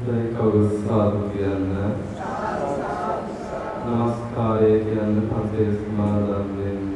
කවුරුස්සාදු කියන්න නමස්කාරය කියන්න පන්සල් සමාදන් වෙන්න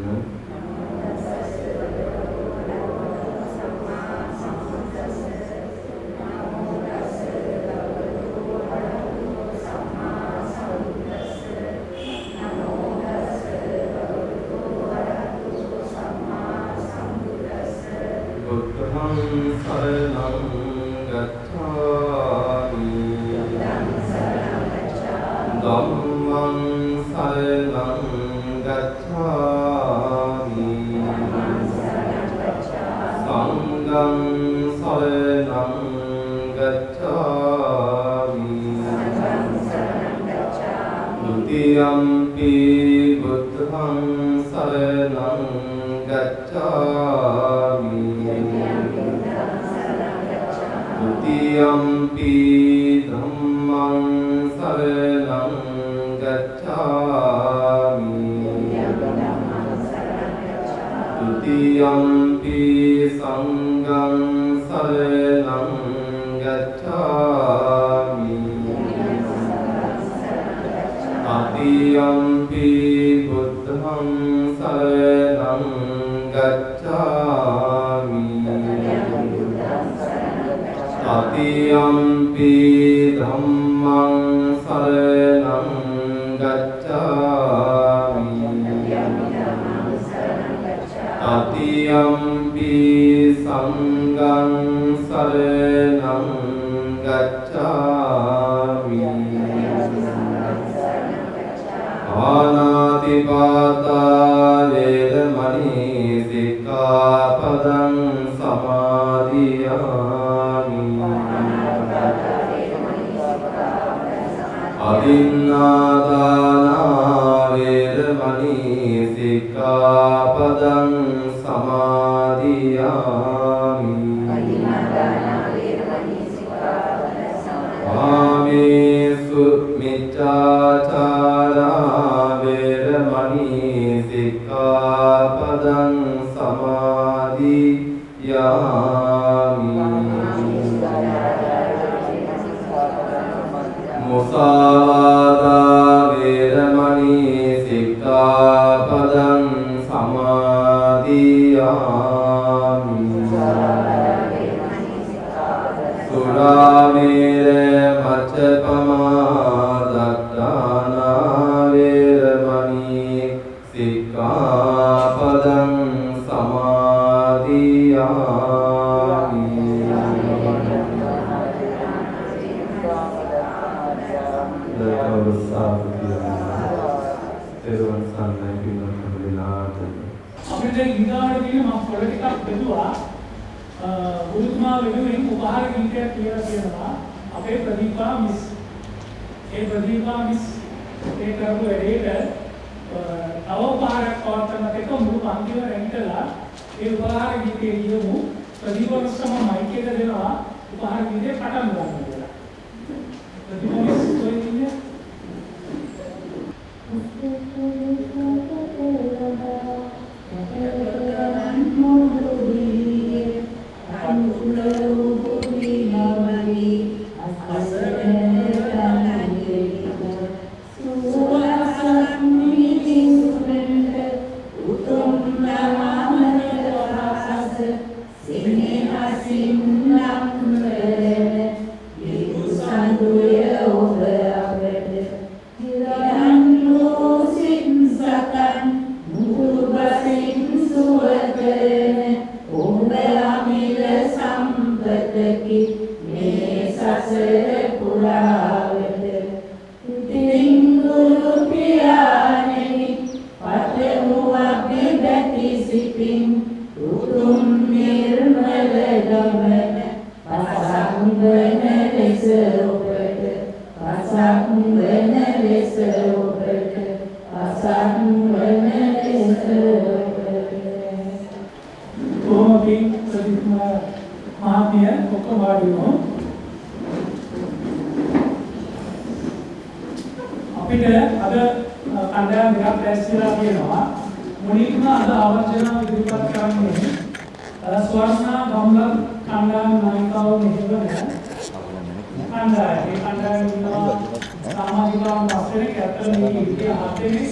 කණ්ඩායම. මේ කණ්ඩායම ඉන්නවා සමාජිකවන් පස්සේ කැප්ටන් මේ ඉන්නේ හතෙන්නේ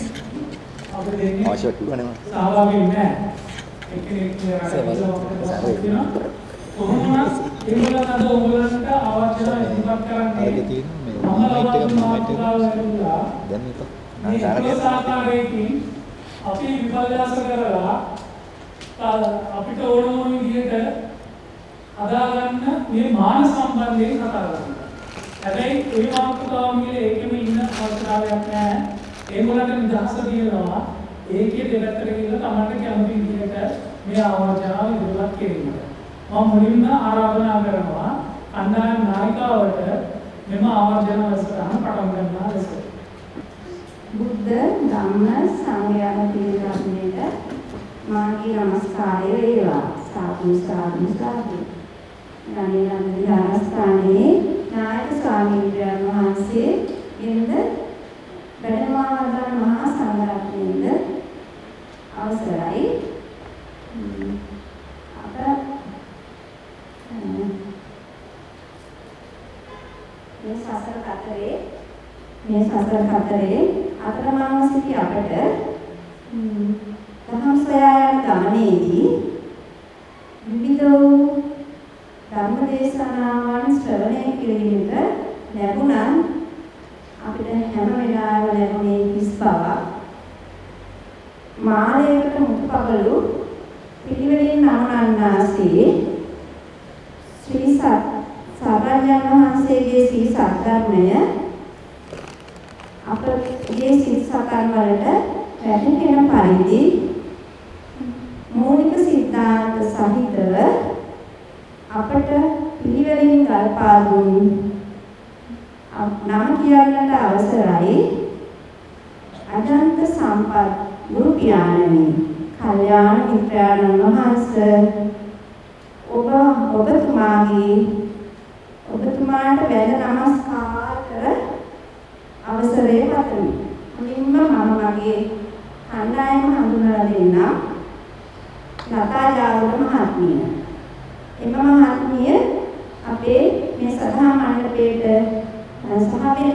අපි දෙන්නේ අවශ්‍ය කිව්වනේ මම. සහභාගී නැහැ. එක්කෙනෙක් කියලා කොහොමද ඒගොල්ලන් අද ඕගොල්ලන්ට අවශ්‍යතා ඉදිරිපත් කරන්නේ මම ලබන දැන් මේ සාකාරයකින් අපි විපල්යාස කරලා අපිට ඕන ඕන විදිහට හදාගන්න මේ මාන සම්බන්ධයෙන් කතා කරනවා. හැබැයි ඒ මාතෘකාව මිලේ ඒකෙම ඉන්න අවස්ථාවක් නැහැ. ඒගොල්ලන්ට නිදහස දෙනවා. ඒකේ දෙපැත්තට ගිහලා Tamanට කැමති විදිහට මේ ආවර්ජනාව ඉදිරිපත් කිරීමට. මම මුලින්ම ආරාධනා කරනවා කණ්ඩායම් නායිකාවට මෙම ආවර්ජන වැඩසටහන පටන් ගන්නා ලෙස. බුද්ධ ධම්ම සංඝයාන පිළිගන්නේට මාගේ නමස්කාරය වේවා. සාදු සාදු සාදු. ගණේන විහාරස්ථානයේ නායක ස්වාමීන් වහන්සේ ඉන්ද බඩමාවදන් මහා සංඝරත්නයේද අවසරයි. අප මේ සසර කතරේ අතරමංව සිටි අපට දහම් සොයා යන ගමනේදී විවිධ ධර්ම දේශනාවන් ශ්‍රවණය කිරීමට ලැබුණා. අපිට හැම වෙලාවෙම ලැබුණේ හිස් බවක්. මාළයකට මුතුපගලු පිළිවෙලින් නමනන්නාසේ ශ්‍රී සාරායන වහන්සේගේ ශ්‍රී සත්‍යර්මය අපගේ ශික්ෂාකම් වලට වැටහෙන පරිදි මූලික සිද්ධාන්ත සහිතව අපට පිළිවෙලින් ගල්පා දුන් නම කියන්නට අවසරයි. අජන්ත සම්පත් ගුරු පියාණනි, කල්යාණ මිත්‍රාණන් වහන්සේ ඔබතුමාට වැඳ නමස්කාර කර අවසරය පතමි. මුලින්ම මම මගේ කණ්ඩායම හඳුන්වලා දෙන්නම්. ලතා ජාවුල මහත්මිය. එම මහත්මිය අපේ මේ සදහා මණ්ඩපයේට සහභාගී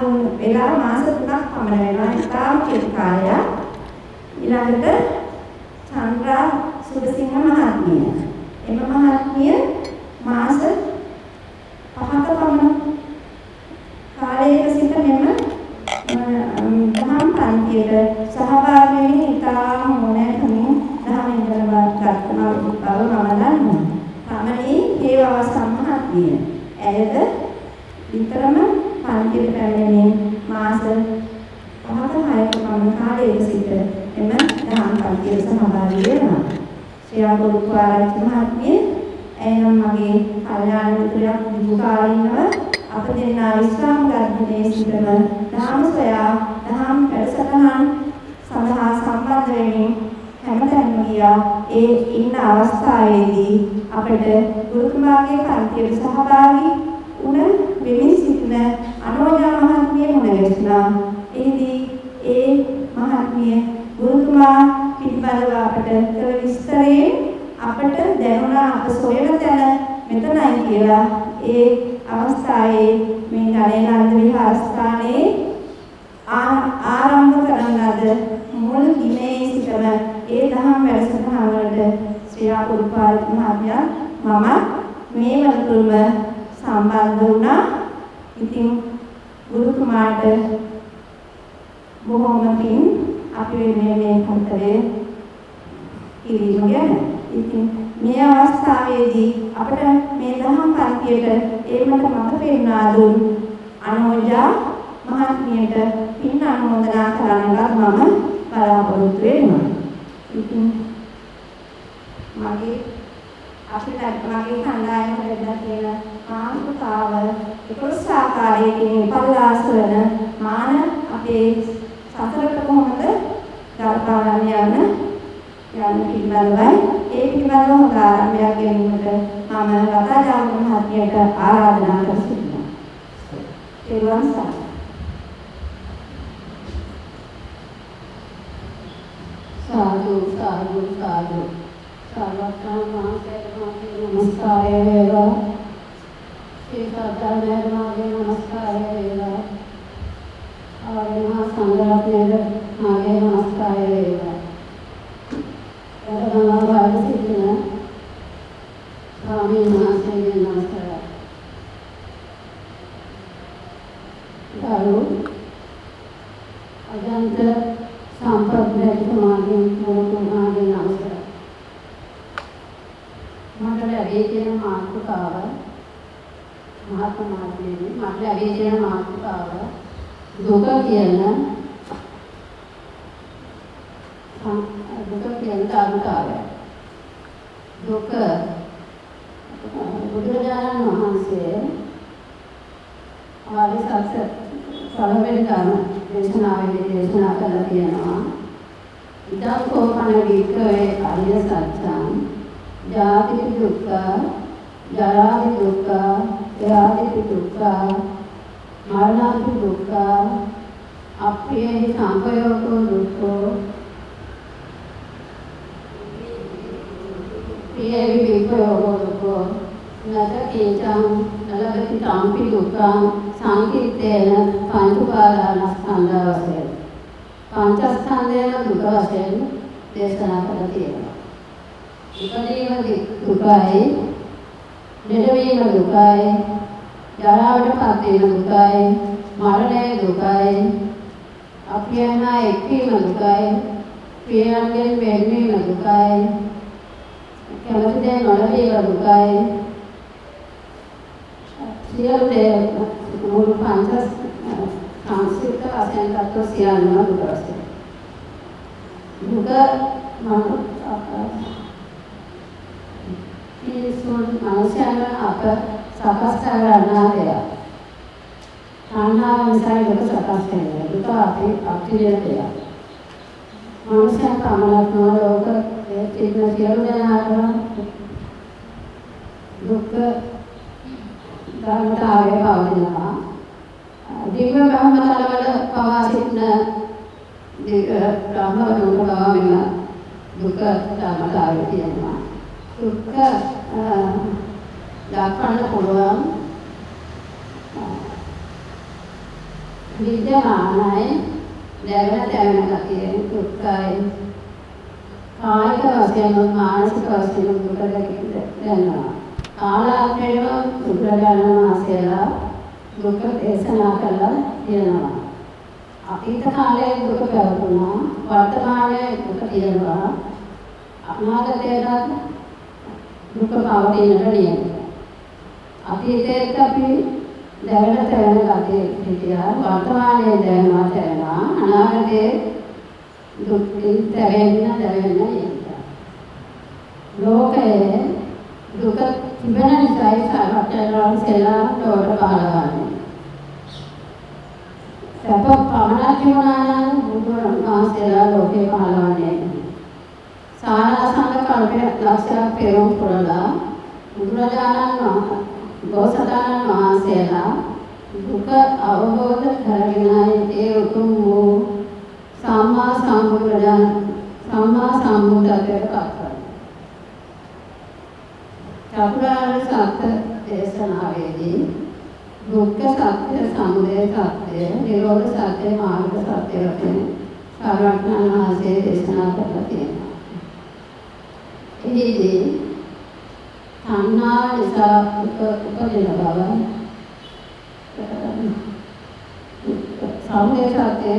වුණ වෙලා මාස 3ක් පමණ වෙනවා. ඉතාම කෙටි කාලයක්. ඊළඟට චන්ද්‍රා සුබසිංහ මහත්මිය. එම මහත්මිය මාස 5ක පමණ කාලයක සිට මෙම දහම් පන්තියට සහභාගී වෙමින් ඉතාම මොනෑකමින් දහම් ඉගෙන ගන්නා බව මම දන්නවා. තමනි හේවවස්ස මහත්මිය. ඇයද විතරම පන්තියට පැමිණෙමින් මාස 5ක 6ක පමණ කාලයක සිට එම දහම් පන්තියට සහභාගී වෙනවා. ශ්‍රී ගුරුපාරච්චි මහත්මිය එනම් මගේ කල්යාණ මිත්‍රයක් දීර්ඝකාලීනව අප දෙන්නා විශ්‍රාම ගර්භණයේ සිටම දහම් සොයා දහම් වැඩසටහන් සඳහා සම්බන්ධ වෙමින් හැමතැනම ගියා. ඒ ඉන්න අවස්ථාවේදී අපට ගුරුතුමාගේ පන්තියට සහභාගී වුණ වෙමින් සිටින අනෝජා මහත්මිය මුණ ගැසුණා. එහිදී ඒ මහත්මිය ගුරුතුමා පිළිබඳව අපට කළ විස්තරේ අපට දැනුණා. අප සොයන තැන මෙතනයි කියලා. ඒ අවස්ථාවේ මේ ගණේනන්ද විහාරස්ථානයේ ආරම්භ කරන ලද මුල් දිනේ සිටම ඒ දහම් වැඩසටහන වලට ශ්‍රී ගුරුපාරච්චි මහත්මයා මම මේ වතුරුම සම්බන්ධ වුණා. ඉතින් ගුරුතුමාට බොහොම පිං අපි මේ කතරේ කිරීම ගැන. ඉතින් මේ අවස්ථාවේදී අපිට මේ දහම් පන්තියට ඒකට මඟ පෙන්වා දුන් අනෝජා මහත්මියට පින් අනුමෝදනා කරන්නත් මම බලාපොරොත්තු වෙනවා. ඉතින් මගේ කණ්ඩායම ලැබලා තියෙන මාතෘකාව 11 ආකාරයකින් විපල්ලාස වන මාන අපේ සතරට කොහොමද ගල්පාවන්න යන පිළිබඳවයි. ඒ පිළිබඳව හොඳ ආරම්භයක් ගැනීමට මම ලතා ජාවුල මහත්මියට ආරාධනා කර සිටිනවා. තෙරුවන් සරණයි. साधु साधु साधु सर्वत्र नमस्कार ශ්‍රී සද්ධර්මයට මාගේ නමස්කාරය වේවා. ආගමහා සංඝරත්නයට මාගේ නමස්කාරය වේවා. ධර්මනා වාද සිටින ස්වාමීන් වහන්සේගේ නමස්කාරය. ගරු අජන්ත සම්ප්‍රදායිකමාගේ මොහොතුමාගේ නමස්කාරය. මට ලැබී තියෙන මාතෘකාව මහත්මාගේ මට ලැබී තියෙන මාතෘකාව දුක කියන ධර්මතාවය. දුක බුදුරජාණන් වහන්සේ ආර්ය සත්‍ය පළවෙනි ධර්ම දේශනාවේදී දේශනා කළා තියෙනවා. ඉදං කෝපන වික්‍රේ ආර්ය සත්‍යං ජාති දුක්ඛ ජරා දුක්ඛ ව්‍යාධි දුක්ඛ මරණ දුක්ඛ අප්‍රිය සංපයෝගෝ දුක්ඛෝ ප්‍රිය විපයෝගෝ දුක්ඛෝ නද කේචං නලගති සම්පි දුක්ඛං සංකීර්තේන පංච උපාදානස්කන්ධ වශයෙන් පංචස්කන්ධයම දුක වශයෙන් දේශනා කළා තියෙනවා. ඉපදීම දුකයි, දෙඩවීම දුකයි, ජරාවටපත් වීම දුකයි, මරණය දුකයි, අප්‍රියයන් එක්වීම දුකයි, ප්‍රියයන්ගෙන් වෙන්වීම දුකයි, කැමති දේ නොලැබීම දුකයි, සියලු දේ මුළු පංච සංසිද්ධ වශයෙන් තත්ත්ව සියල්ලම දුක වශයෙන්. දුක ඉස්මන් මනුෂ්‍යයන් අප සකස් කරගන්නා දෙයක්. තණ්හාව නිසා දුක සකස් වෙනවා. දුක අපිරිය දෙයක්. මනුෂ්‍යයන් පමණක් නොව ලෝකයේ තියෙන සියලු දෙනාටම දුක් ධර්මතාවය පවතිනවා. දිව්‍ය බ්‍රහ්මතලවල පවා සිටින බ්‍රහ්මවරුන්ට පවා මෙන්න දුක ධර්මතාවය තියෙනවා. දුක දක්වන්න පුළුවන් විද්‍යාමානයි දැවෙන ගතිය දුක්ඛයි. කායික වශයෙන් මානසික වශයෙන් දුක දැනෙනවා. කාලාන්තරේම බුදුරජාණන් වහන්සේලා දුක දේශනා කළා තියෙනවා. අතීත කාලයේ දුක පැවතුණා, වර්තමානයේ දුක තියෙනවා, අනාගතයේත් දුක පවතිනට නියමිතයි. අතීතයේත් අපි දැවෙන ගතිය හිටියා, වර්තමානයේ දැවෙනවා තැවෙනවා, අනාගතයේ දුක් දැවෙන්න නියමිතයි. ලෝකයේ දුක තිබෙන නිසායි සර්වඥයන්සේලා තෝර බලවන්නේ. සැප පමණක් තිබුණා නම් බුදුන් වහන්සේලා ලෝකේ පහළවන්නේ. සාරාංශක කල්පයක් ලක්ෂයක් පෙරම් පුරලා බුදුරජාණන් බෝසතාණන් වහන්සේලා දුක අවබෝධ කරගෙනයි ඒ උතුම් වූ සම්මා සම්බුද්ධත්වයට පත් වුණා. චතුරාර්ය සත්‍ය දේශනාවේදී දුක්ඛ සත්‍ය, සමුදය සත්‍ය, නිරෝධ සත්‍ය, මාර්ග සත්‍ය වශයෙන් සර්වඥාන් වහන්සේ දේශනා කරලා තියෙනවා. එහිදී තණ්හාව නිසා උපදින බව සමුදය සත්‍ය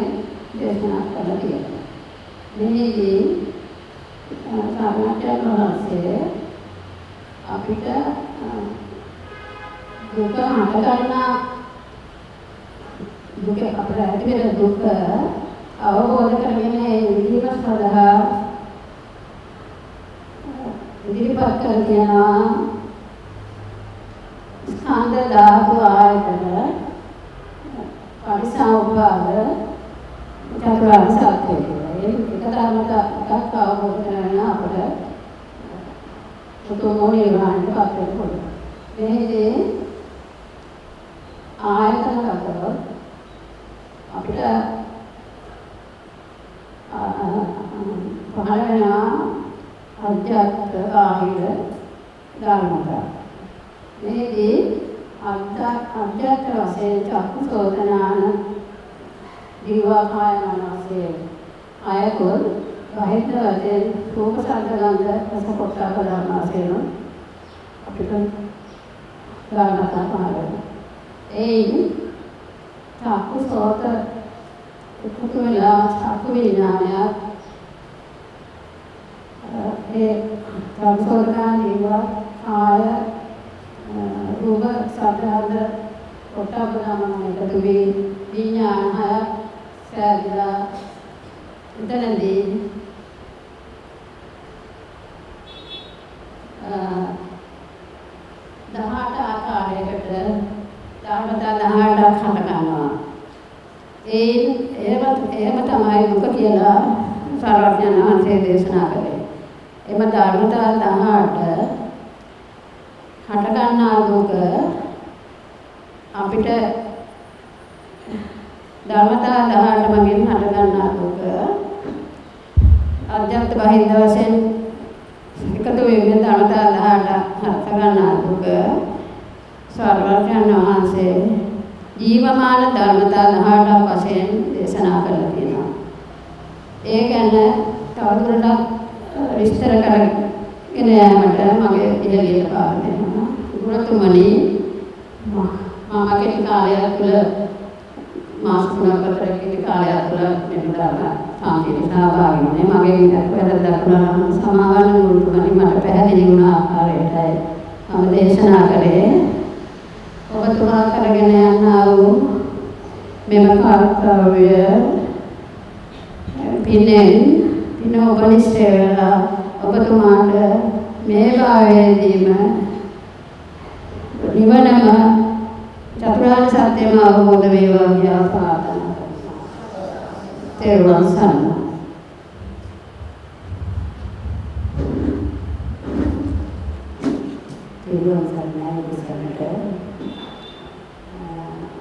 දේශනා කරලා තියෙනවා. මෙහිදී සර්වඥාන් වහන්සේ අපිට දුක හටගන්නා දුක අපිට ඇති වෙන දුක අවබෝධ කරගෙන ඉදිරිපත් සඳහා ඉදිරිපත් කරනවා ස්කන්ධ ධාතු ආයතන පරිසම්පාද චතුරාර්ය සත්‍ය කියලා. ඒක ධර්මතාවක් අවබෝධ කරගෙන අපිට උතුම් නිවනට පත් වෙන්න පුළුවන්. මේකේ ආයතන කරලා අපිට පහළ වෙනවා අධ්‍යාත්ම ආහිර ධර්මතා. මේකේ අධ්‍යාත්ම වශයෙන් චක්කුසෝතනාන දිවාකාය මනසේ ආයතොල් බාහිර වශයෙන් රූප ශබ්ද ගන්ධ රස පොට්ටබ්බ ධර්ම වශයෙන් අපිට ගන්නට පාරයි. ඒයින් චක්කුසෝත උපුතු වෙලා චක්කු විඥානය ඒ චක්කුසෝතනාන දිවාකාය රූප සාධාරණ පොට්ටබ්බ ධර්ම එකතු වී විඥාන හය සැදලා එතනදී 18 ආකාරයකට ධර්මතා 18ක් හට ගන්නවා. එහෙම තමයි දුක කියලා සර්වඥයන් වහන්සේ දේශනා කළේ. එම ධර්මතා 18 හට ගන්නා දුක අපිට ධර්මතා 18 මගින් හට ගන්නා දුක අධ්‍යාත්ම බාහිර වශයෙන් එකතු වෙන ධර්මතා 18 හට ගන්නා දුක සර්වඥයන් වහන්සේ ජීවමාන ධර්මතා 18ක් වශයෙන් දේශනා කරලා තියෙනවා. ඒ ගැන තවදුරටත් විස්තර කරගෙන යාමට මගේ ඉහළියට පාර දෙනවා. ගුරුතුමනි මම කෙටි කාලයක් තුළ මාස 3ක කෙටි කාලයක් තුළ මෙතන සාන්තියට සහභාගී වුණේ. මගේ වැරද්දක් වුණා නම් සමාවන්න ගුරුතුමනි මට පැහැදිලි වුණ ආකාරයටයි මම දේශනා කළේ. ඔබතුමා කරගෙන යනා වූ මෙම කාර්යය පින ඔබනිස්සේ වෙලා ඔබතුමාට මේ භාවයේදීම නිවනම චතුරාර්ය සත්‍යම අවබෝධ වේවා කියලා ප්‍රාර්ථනා කරනවා. තෙරුවන් සරණයි. තෙරුවන් සරණයි දෙසකට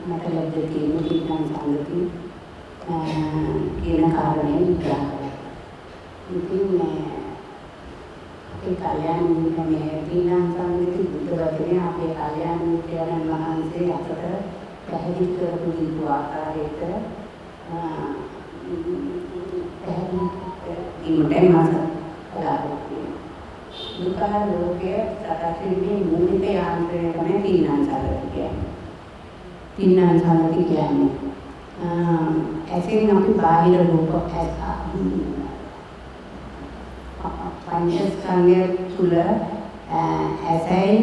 මට ලැබෙන්නේ මුලින්ම සංගති කියන කාරණේ විග්‍රහ කරනවා. ඉතින් ඒ කල්‍යාණ මිත්‍රමේ පින්නම් සංගති බුද්ධ වචනේ අපේ කල්‍යාණ මිත්‍රයන් වහන්සේ අපට පැහැදිලි කරපු දීපු ආකාරයට පැහැදිලි මාස කලාවේ දුක ලෝකයේ සත්‍යයේ මූලික යාන්ත්‍රය තමයි පින්නම් සංගති කියන්නේ. පින්නම් සංගති කියන්නේ ඇසෙන් අපි බාහිර රූප පංචස්කන්ධය තුල ඇසයි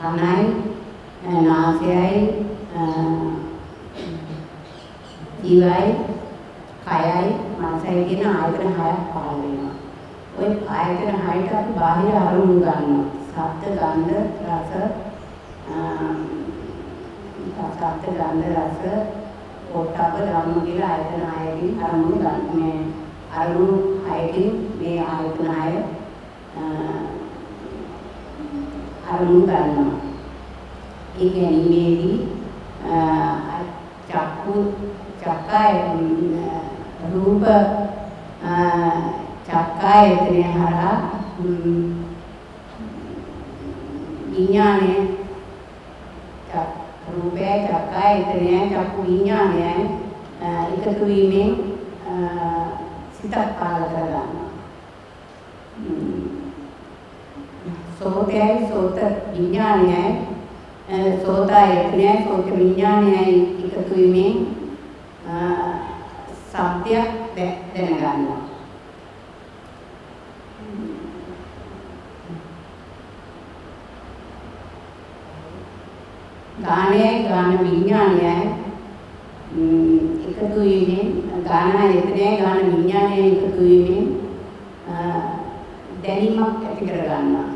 කනයි නාසයයි දිවයි කයයි මනසයි කියන ආයතන හයක් පහළ වෙනවා. ওই ආයතන හයට අපි බාහිර අරමුණු ගන්නවා. ශබ්ද, ගන්ධ, රස පොට්ටබ්බ ධම්ම කියලා ආයතන හයකින් අරමුණු ගන්න. මේ අරමුණු හයකින් මේ ආයතන හය අරමුණු ගන්නවා. ඒ ගැනීමේදී චක්කාය රූප චක්කායතනය හරහා විඥානය රූපය චක්කායතනය චක්කු විඥානය එකතු වීමෙන් සිතක් පාල කරගන්නවා. සෝතයයි සෝත විඥානයයි සෝතායතනයයි සෝත විඥානයයි එකතු වීමෙන් සත්‍යයක් දැනගන්නවා. ගානයයි ගාන විඥානයයි එකතු වීමෙන් ගානායතනයයි ගාන විඥානයයි එකතු වීමෙන් දැනීමක් ඇති කර ගන්නවා.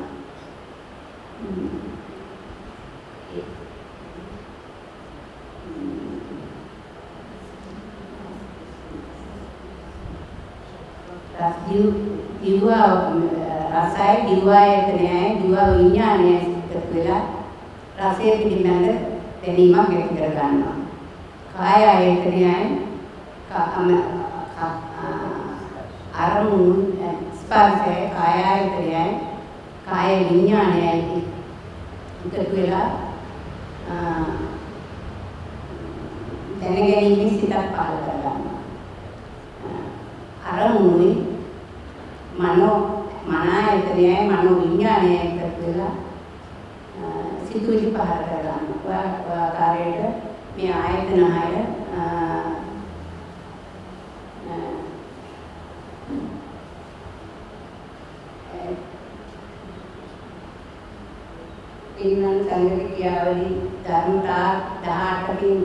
දිව රසයි දිවායතනයයි දිව විඥානයයි එකතු වෙලා රසය පිළිබඳ දැනීමක් ඇති කර ගන්නවා. කාය ආයතනයයි අරමුණු ස්පර්ශය කාය ආයතනයයි කාය විඥානයයි එකතු වෙලා දැනගැනීමේ සිතක් පහළ කරගන්නවා. අරමුණුයි මනායතනයයි මනෝ විඥානයයි එකතු වෙලා සිතුවිලි පහළ කරගන්නවා. ඔය ආකාරයට මේ ආයතන හය ඉන්නන් සංගති ක්‍රියාවලි ධර්මතා 18කින්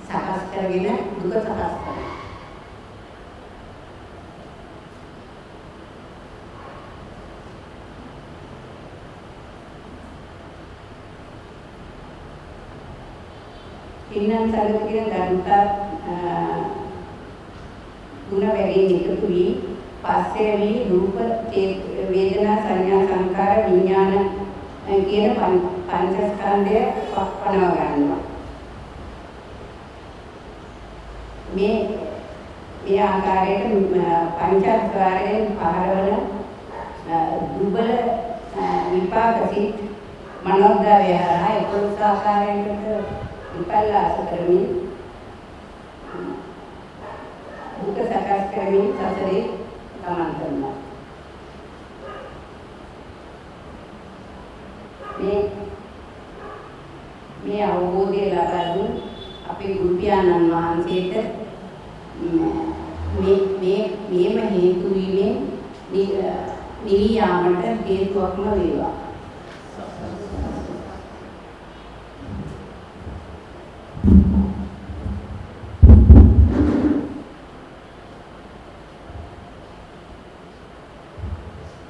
සකස් කරගෙන දුක සකස් කරනවා. ඉන්නන් සංගති කියන ධර්මතා ගුණ වැඩි එකතු වී පස්සේ වී රූප වේදනා සංඥා සංකාර විඥාන කියන පංචස්කන්ධය පනව ගන්නවා. මේ ආකාරයට පංචස්කාරයෙන් පහළවන දුබල විපාක සිත් මනෝද්භවය හරහා 11 ආකාරයකට විපල්ලාස කරමින් දුක සකස් කරමින් සසරේ ගමන් කරනවා. මේ අවබෝධය ලබා දුන් අපේ ගුරු පියාණන් වහන්සේට මේම හේතු වීමෙන් නිවී යාමට හේතුවක්ම වේවා.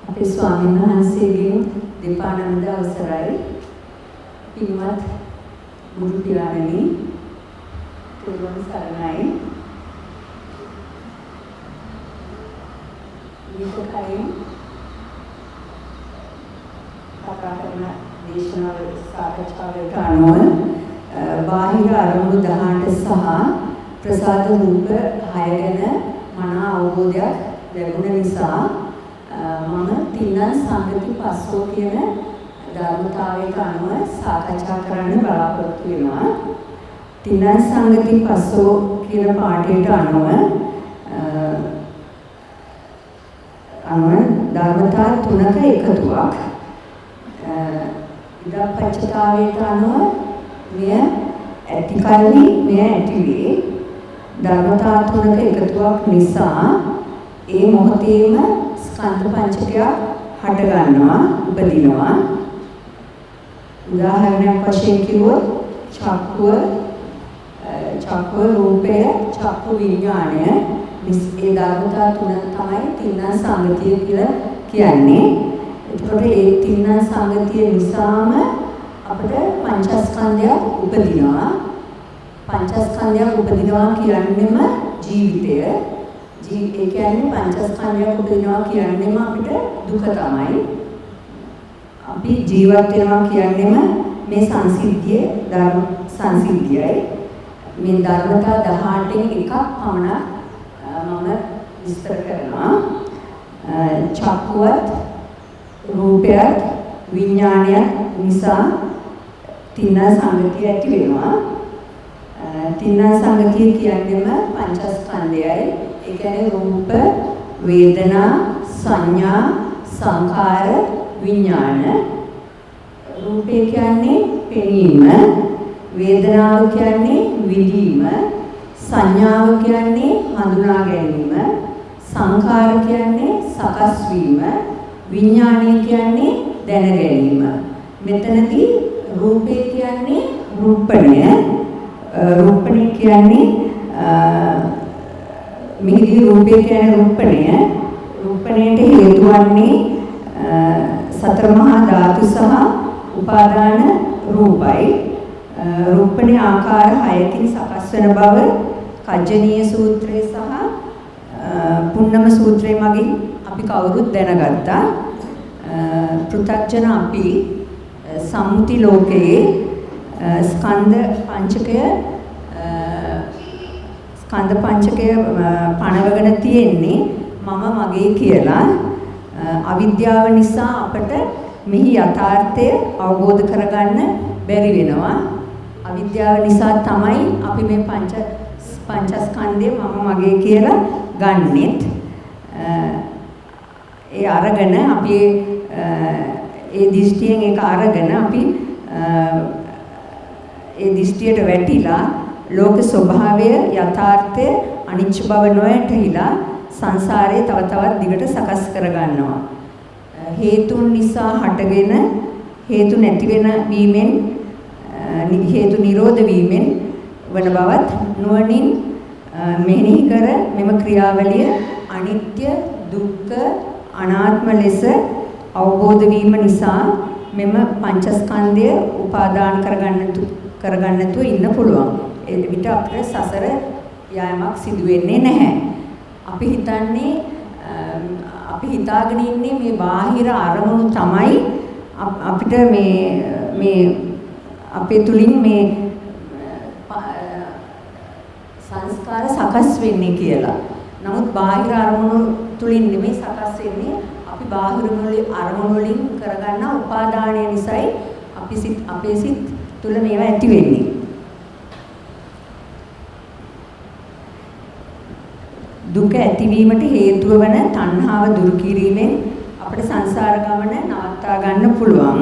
අපේ ස්වාමීන් වහන්සේගෙන් දෙපානන්ද අවසරයි. පින්වත් ගුරු පියාණනි, තුරුවන් සරණයි. විකෝකයෙන් කතා කරන දේශනාව සාකච්ඡාවට අනුව බාහිර අරමුණු 18 සහ ප්‍රසාද රූප 6 ගැන මනා අවබෝධයක් ලැබුණ නිසා මම තින්න සංගති පස්සෝ කියන ධර්මතාවයට අනුව සාකච්ඡා කරන්න බලාපොරොත්තු වෙනවා. තින්න සංගති පස්සෝ කියන පාඩයට අනුව ධර්මතා තුනක එකතුවක්. ඉදප්පච්චතාවයට අනුව මෙය ඇති කල්හි මෙය ඇති වේ. ධර්මතා තුනක එකතුවක් නිසා ඒ මොහොතේම ස්කන්ධ පංචකයක් හට ගන්නවා, උපදිනවා. උදාහරණයක් වශයෙන් කිව්වොත් චක්කුව රූපය, චක්කු විඥානය, මේ ධර්මතා තුන තමයි තින්න සංගතිය කියලා කියන්නේ. ඒකට ඒ තින්න සංගතිය නිසාම අපිට පංචස්කන්ධයක් උපදිනවා. පංචස්කන්ධයක් උපදිනවා කියන්නේම ජීවිතය. ඒ කියන්නේ පංචස්කන්ධයක් උපදිනවා කියන්නේම අපිට දුක තමයි. අපි ජීවත් වෙනවා කියන්නේම මේ සංසිද්ධියේ ධර්ම සංසිද්ධියයි. මේ ධර්මතා 18න් එකක් පමණ මම විස්තර කරනවා. චක්කුවත් රූපයත් විඥානයත් නිසා තින්න සංගතිය ඇති වෙනවා. තින්න සංගතිය කියන්නේම පංචස්කන්ධයයි. ඒ කියන්නේ රූප, වේදනා, සංඥා, සංඛාර, විඥාන. රූපය කියන්නේ පෙනීම, වේදනාව කියන්නේ විඳීම, සංඥාව කියන්නේ හඳුනා ගැනීම, සංඛාර කියන්නේ සකස් වීම, විඥානය කියන්නේ දැන ගැනීම. මෙතනදී රූපය කියන්නේ රූපණය. රූපණය කියන්නේ මෙහිදී රූපය කියන්නේ රූපණය. රූපණයට හේතු වන්නේ සතර මහා ධාතු සහ උපාදාන රූපයි. රූපණේ ආකාර 6කින් සකස් වෙන බව කජ්ජනීය සූත්‍රය සහ පුන්නම සූත්‍රය මගින් අපි කවුරුත් දැනගත්තා. පෘථග්ජන අපි සම්මුති ලෝකයේ ස්කන්ධ පංචකය පණවගෙන තියෙන්නේ මම මගේ කියලා. අවිද්‍යාව නිසා අපට මෙහි යථාර්ථය අවබෝධ කරගන්න බැරි වෙනවා. අවිද්‍යාව නිසා තමයි අපි මේ පංචස්කන්ධය මම මගේ කියලා ගන්නෙත්. ඒ අරගෙන අපි ඒ දිෂ්ටියෙන් ඒක අරගෙන අපි ඒ දිෂ්ටියට වැටිලා ලෝක ස්වභාවය යථාර්ථය අනිච්ච බව නොයැටහිලා සංසාරේ තව තවත් දිගට සකස් කරගන්නවා. හේතුන් නිසා හටගෙන හේතු නැති වෙන වීමෙන් හේතු නිරෝධ වීමෙන් වන බවත් නුවණින් මෙනෙහි කර මෙම ක්‍රියාවලිය අනිත්‍ය දුක්ඛ අනාත්ම ලෙස අවබෝධ වීම නිසා මෙම පංචස්කන්ධය උපාදාන කරගන්නතු ඉන්න පුළුවන්. ඒ විට අපේ සසර යාමක් සිදු වෙන්නේ නැහැ. අපි හිතන්නේ අපි හිතාගෙන ඉන්නේ මේ බාහිර අරමුණු තමයි අපිට මේ අපේ තුලින් මේ සංස්කාර සකස් වෙන්නේ කියලා. නමුත් බාහිර අරමුණු තුලින් නෙමෙයි සකස් වෙන්නේ. අපි බාහිර අරමුණු වලින් කරගන්න උපාදානය නිසායි අපේ සිත් තුල මේවා ඇති වෙන්නේ. දුක ඇතිවීමට හේතුව වන තණ්හාව දුරු කිරීමෙන් අපේ සංසාර ගමන නවත්වා ගන්න පුළුවන්.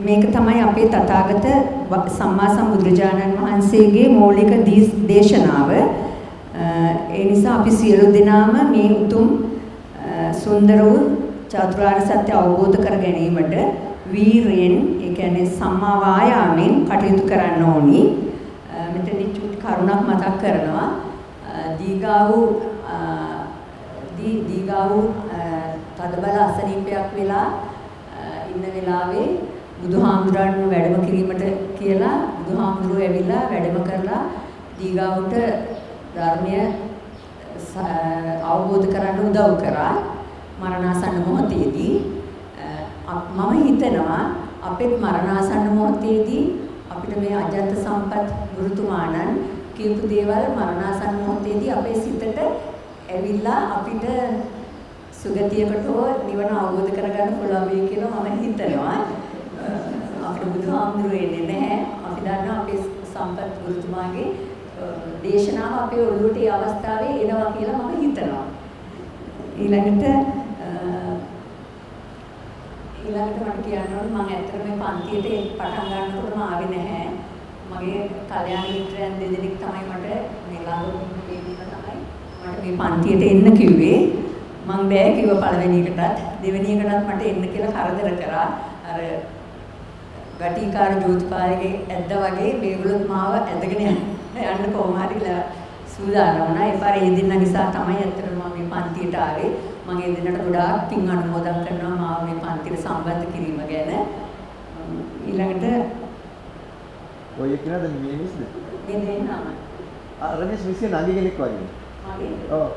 මේක තමයි අපේ තථාගත සම්මා සම්බුදුරජාණන් වහන්සේගේ මৌলিক දේශනාව. ඒ නිසා අපි සියලු දෙනාම මේ උතුම් සුන්දර වූ චතුරාර්ය සත්‍ය අවබෝධ කර ගැනීමට වීරයෙන්, ඒ කියන්නේ සම්මා වායාමයෙන් කටයුතු කරන්න ඕනි. මෙතනදී චුටි කරුණක් මතක් කරනවා. දීගා වූ තදබල අසනීපයක් වෙලා ඉන්න වෙලාවේ බුදුහාමුදුරන් වැඩම කිරීමට කියලා බුදුහාමුදුරුවෝ ඇවිල්ලා වැඩම කරලා දීගාවට ධර්මය අවබෝධ කරගන්න උදව් කරා. මරණාසන්න මොහොතේදී මම හිතනවා අපේ මරණාසන්න මොහොතේදී අපිට මේ අජන්ත සම්පත් ගුරුතුමාණන් කියපු දේවල් මරණාසන්න මොහොතේදී අපේ සිතට ඇවිල්ලා අපිට සුගතියකට හෝ නිවන අවබෝධ කරගන්න පුළුවන් වෙයි කියලා මම හිතනවා. අපිට බුදුහාමුදුරුවෝ එන්නේ නැහැ. අපි දන්නවා අපේ සම්පත් ගුරුතුමාගේ දේශනාව අපේ ඔළුවට ඒ අවස්ථාවේ එනවා කියලා මම හිතනවා. ඊළඟට මට කියන්න ඕනේ මම ඇත්තට මේ පන්තියට පටන් ගන්නකොටම ආවේ නැහැ. මගේ කල්යාණ මිත්‍රයන් දෙදෙනෙක් තමයි මට මේ ළඟ තමයි මට මේ පන්තියට එන්න කිව්වේ. මම බෑ කිව්ව පළවෙනි එකටත් දෙවෙනි එකටත් මට එන්න කියලා කරදර කරා. අර ගටිකාර ජෝතිපාලගේ ඇද්ද වගේ මේගොල්ලෝ මාව ඇදගෙන යන්න කොහොම හරි සූදානම් වුණා. ඒ පාරේ ඒ දෙන්න නිසා තමයි ඇත්තටම මම මේ පන්තියට ආවේ. මම ඒ දෙන්නට ගොඩාක් පින් අනුමෝදන් කරනවා මාව මේ පන්තියට සම්බන්ධ කිරීම ගැන. ඊළඟට ඔය එක්කනද මේ මිස්ද? මේ දෙන්නම. රමේෂ් මිස්ගේ නංගි කෙනෙක් වගේ. මගේ. ඔව්.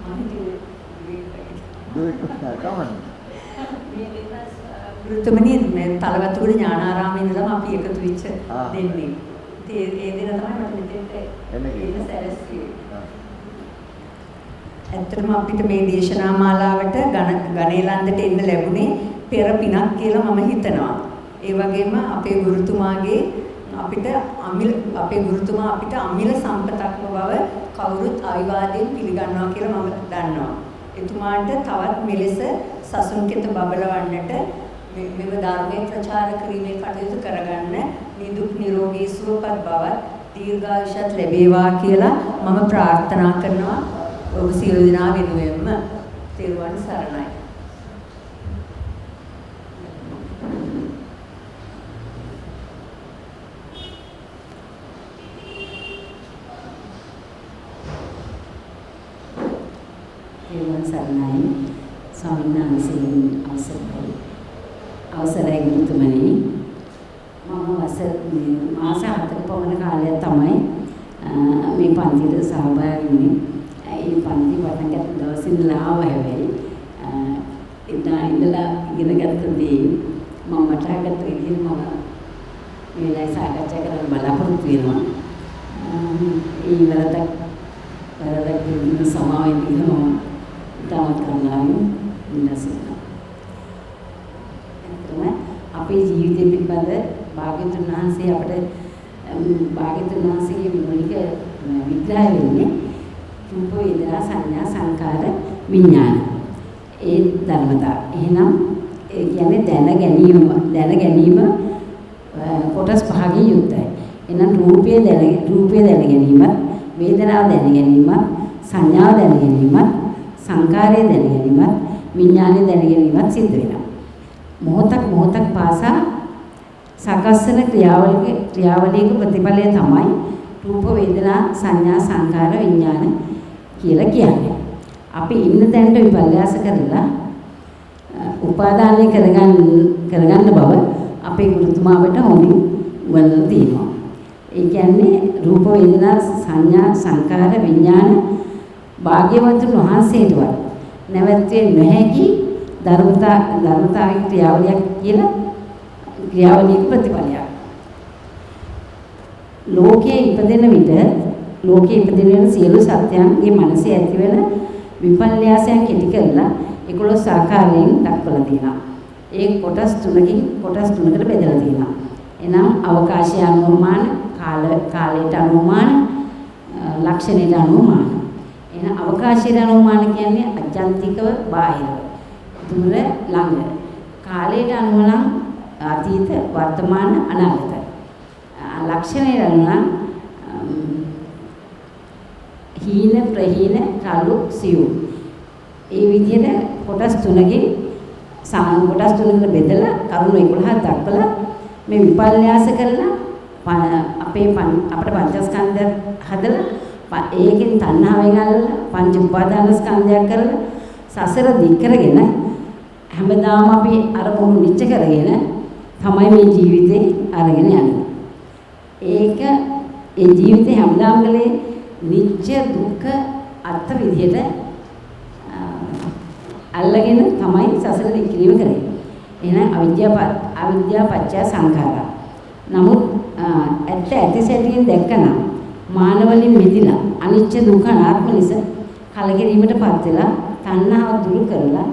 මම කිව්වේ දුක් කමන්න. මේ දෙන්න ගුරුතුමනි මේ තලවතුගුඩ ඥානාරාමයේ ඉඳලා අපි එකතු වෙච්ච දෙන්නේ. ඉතින් ඒ දෙන්න තමයි මට මෙතෙන්ට එන්න සැලැස්සියේ. ඇත්තටම අපිට මේ දේශනා මාලාවට ගණේලන්දට එන්න ලැබුණේ පෙර පිනක් කියලා මම හිතනවා. ඒ වගේම අපේ ගුරුතුමාගේ අපේ ගුරුතුමා අපිට අමිල සම්පතක්ම බව කවුරුත් අවිවාදයෙන් පිළිගන්නවා කියලා මම දන්නවා. එතුමාට තවත් මෙලෙස සසුන් කෙත බබලවන්නට මෙව ධර්මයේ ප්‍රචාර කිරීමේ කටයුතු කරගන්න නිදුක් නිරෝගී සුවපත් බවත් දීර්ඝායුෂත් ලැබේවා කියලා මම ප්‍රාර්ථනා කරනවා. ඔබ සියලු දෙනා වෙනුවෙන්ම තෙරුවන් සරණයි. තෙරුවන් සරණයි. ස්වාමීන් වහන්සේගෙන් අවසරයි ගුරුතුමනි. මම මාස 7ක පමණ කාලයක් තමයි මේ පන්තියට සහභාගී වුණේ. ඒ පන්ති පටන් ගත්ත දවසේ ඉඳලා ආව හැබැයි එදා ඉඳලා ඉගෙන ගත්ත දේ මම මතක ගත්ත විදිහට මම මේ වෙලාවේ සාකච්ඡා කරන්න බලාපොරොත්තු වෙනවා. ඒ වරදක් සමාවෙන් ඉන්නවා. තාමත් කරනවා ඉන්නසෙන්න. අපේ ජීවිතය පිළිබඳ භාග්‍යවතුන් වහන්සේ අපිට භාග්‍යවතුන් වහන්සේගේ මූලික විග්‍රහය වෙන්නේ රූප වේදනා සංඥා සංකාර විඥාන. ඒ ධර්මතා. එහෙනම් ඒ කියන්නේ දැන ගැනීම කොටස් පහකින් යුක්තයි. එහෙනම් රූපය දැන ගැනීමත්, වේදනාව දැන ගැනීමත්, සංඥාව දැන ගැනීමත්, සංකාරය දැන ගැනීමත්, විඥානය දැන ගැනීමත් සිද්ධ වෙනවා. මොහොතක් පාසා සකස් වෙන ක්‍රියාවලියක ප්‍රතිඵලය තමයි රූප වේදනා සංඥා සංකාර විඥාන කියලා කියන්නේ. අපි ඉන්න තැනට විපල්යාස කරලා උපාදානය කරගන්න බව අපේ ගුරුතුමාවට හොඳින් උගන්වලා තියෙනවා. ඒ කියන්නේ රූප වේදනා සංඥා සංකාර විඥාන භාග්‍යවතුන් වහන්සේටවත් නැවැත්වේ නොහැකි ධර්මතාවයේ ක්‍රියාවලියක් කියලා ක්‍රියාවලියක ප්‍රතිඵලයක්. ලෝකයේ ඉපදෙන සියලු සත්‍යයන්ගේ මනසේ ඇතිවෙන විපල්යාසයන් කෙටි කරලා 11 ආකාරයෙන් දක්වලා තියෙනවා. ඒ කොටස් තුනකට බෙදලා තියෙනවා. එනම් අවකාශය අනුමාන, කාලයට අනුමාන, ලක්ෂණයට අනුමාන. එහෙනම් අවකාශයට අනුමාන කියන්නේ අජන්තිකව බාහිරව. දුර ළඟ. කාලයට අනුව අතීත වර්තමාන අනාගත. ලක්ෂණයට අනුව හීන ප්‍රහීන රළු සියුම්. ඒ විදිහට කොටස් තුනකින් බෙදලා කරුණු 11ක් දක්වලා මේ විපල්යාස කරලා අපේ අපේ පංචස්කන්ධය හදලා ඒකෙන් තණ්හාවෙන් අල්ලලා පංච උපාදාන ස්කන්ධයක් කරලා සසර දික් කරගෙන හැමදාම අපි අර මොහොත නිච්ච කරගෙන තමයි මේ ජීවිතේ අරගෙන යන්නේ. ඒ ජීවිතේ හැමදාම ගලේ නිච්ච දුක්ඛ අර්ථ විදිහට අල්ලගෙන තමයි සසර දික් කිරීම කරන්නේ. එහෙනම් අවිද්‍යාව පත්‍ය සංඛාරා. නමුත් ඇත්ත සැටියෙන් දැක්කනම් මානවලින් මිදිලා අනිච්ච දුක්ඛ අනාත්ම නිසා කලකිරීමටපත් වෙලා තණ්හාව දුරු කරලා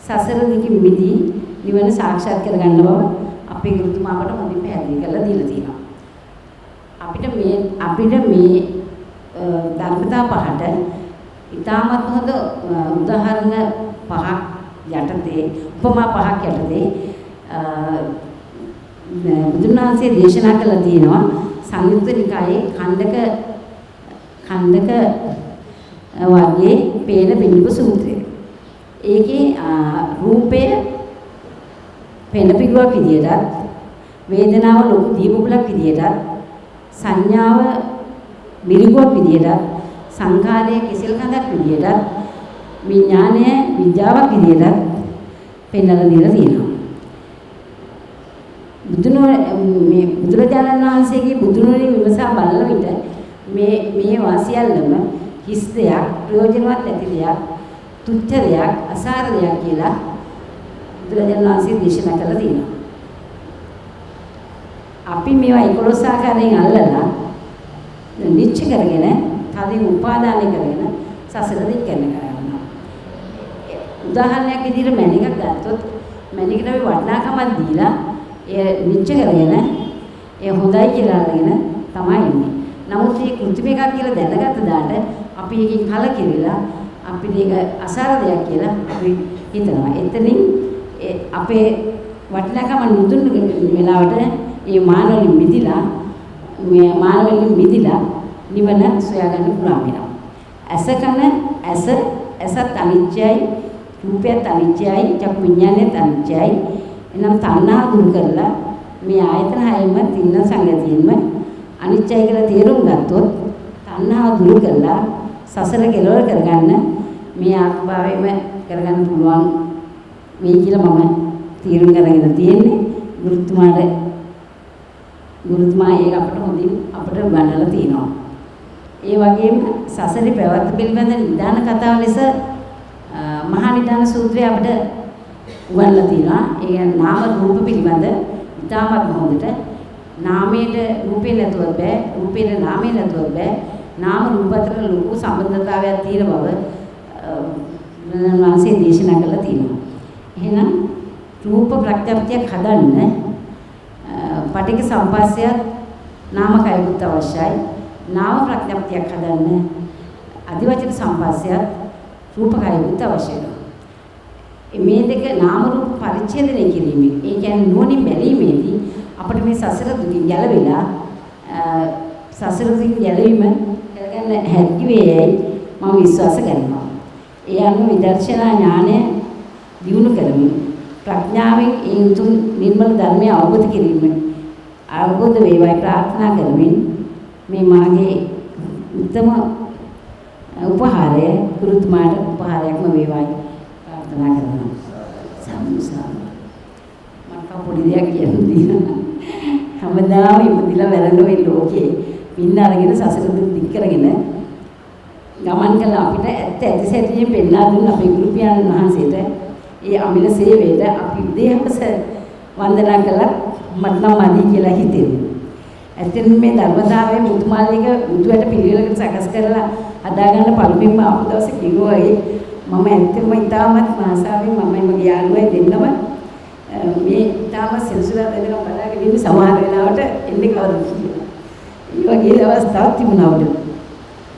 සසර දිගින් මිදී නිවන සාක්ෂාත් කරගන්න බව අපේ ගුරුතුමාට හොඳින් පැහැදිලි කරලා දීලා තියෙනවා. අපිට මේ ධර්මතා පහට ඉතාමත් හොඳ උදාහරණ පහක් යටතේ උපමා පහක් යටතේ බුදුන් වහන්සේ දේශනා කළා තියෙනවා සංයුත්ත නිකායේ ඛණ්ඩක වර්ගයේ පේන පිළිබ සූත්‍රය. ඒකේ රූපය පෙන පිටුවක් විදියටත් වේදනාව ලොකු දීපුලක් විදියටත් සංඥාව මිරිගුවක් විදියටත් සංඛාරය කිසිල් කඳක් විදියටත් විඥානය විද්‍යාවක් විදියටත් පෙන්වලා දීලා තියෙනවා. බුදුරජාණන් වහන්සේගේ බුදුනුවණින් විමසා බලන විට මේ වාසියල්ලම හිස් දෙයක්, ප්‍රයෝජනවත් නැති දෙයක්, තුච්ඡ දෙයක්, අසාර දෙයක් කියලා බුදුරජාණන් වහන්සේ දේශනා කළා තියෙනවා. අපි මේවා 11 ආකාරයෙන් අල්ලලා නිච්ච කරගෙන, තදින් උපාදානය කරගෙන සසර දික් කරනවා. උදාහරණයක් විදිහට මැණිකක් ගත්තොත් මැණිකට අපි වටිනාකමක් දීලා ඒ නිච්ච කරගෙන ඒ හොඳයි කියලා අරගෙන තමයි ඉන්නේ. නමුත් මේ කෘත්‍රිම එකක් කියලා දැනගත්ත දාට අපි එකකින් කලකිරිලා අපිට ඒක අසාර දෙයක් කියලා අපි හිතනවා. එතනින් අපේ වටිනාකම නුදුන්න වෙලාවට මේ මානවලින් මිදිලා නිවන සොයා ගන්න පුළුවන් වෙනවා. ඇසත් අනිත්‍යයි, රූපයත් අනිත්‍යයි, චක්කු විඥානයත් අනිත්‍යයි. එනම් තණ්හා දුරු කරලා මේ ආයතන හයම තින්න සංගතියෙන්ම අනිත්‍යයි කියලා තේරුම් ගත්තොත් තණ්හාව දුරු කරලා සසර කෙලවර කරගන්න මේ ආත්මභාවයම කරගන්න පුළුවන් මේ කියලා මම තීරණ කරගෙන තියෙන්නේ. ගුරුතුමා ඒක අපට හොඳින් අපට උගන්වලා තියෙනවා. ඒ වගේම සසරේ පැවැත්ම පිළිබඳ නිදාන කතාව ලෙස මහා නිදාන සූත්‍රය අපිට උගන්වලා තියෙනවා. ඒ නාම රූප පිළිබඳ ඉතාමත් හොඳට නාමයට රූපේ නැතුවත් බෑ, රූපේට නාමේ නැතුවත් බෑ. නාම රූප අතර ලොකු සම්බන්ධතාවයක් තියෙන බව බුදුන් වහන්සේ දේශනා කළා තියෙනවා. එහෙනම් රූප ප්‍රඥප්තියක් හදන්න පටික සම්පස්සයත් නාමකයත් අවශ්‍යයි. නාම ප්‍රඥප්තියක් හදන්න අධිවචන සම්පස්සයත් රූපකයත් අවශ්‍යයි. මේ දෙක නාම රූප පරිච්ඡේදනය කිරීමෙන් ඒ කියන්නේ නුවණින් බැලීමේදී අපිට මේ සසර දුකින් ගැලවිලා සසර දුකින් ගැලවීම කරගන්න හැකි වේයයි මම විශ්වාස කරනවා. ඒ අනුව විදර්ශනා ඥානය දියුණු කරමින් ප්‍රඥාවෙන් ඒ උතුම් නිර්මල ධර්මය අවබෝධ කිරීම අවබෝධ වේවායි ප්‍රාර්ථනා කරමින් මේ මාගේ උත්තම උපහාරය ගුරුතුමාට උපහාරයක්ම වේවායි ප්‍රාර්ථනා කරනවා. සම්සාර මට පොඩි දෙයක් කියන්නේ හැමදාම ඉපදිලා වැරෙන මේ ලෝකේ පින්න අරගෙන සසර දුක් දික් කරගෙන ගමන් කළ අපිට ඇත්ත ඇති සැටියෙන් පෙන්ලා දුන්න අපේ ගුරු පියාණන් වහන්සේට ඒ අමිල සේවයට අපි උදේහවස වන්දනා කළා මට නම් මදි කියලා හිතෙන්නේ. ඇත්තටම මේ ධර්මතාවයේ මුතුමාලික මුතුවට පිළිවෙලකට සකස් කරලා හදාගන්න පළමුවෙන්ම ආපු දවසේ කිව්වා මම ඇත්තටම ඉතාමත් මාසාවෙන් මමයි මගේ යාළුවයි දෙන්නම මේ ඉතාමත් සෙල්සුලා දෙනකම් බලාගෙන ඉන්නේ සමහර වෙලාවට එන්නේ කවුද කියලා. ඒ වගේ අවස්ථාවක් තිබුණා උඩ.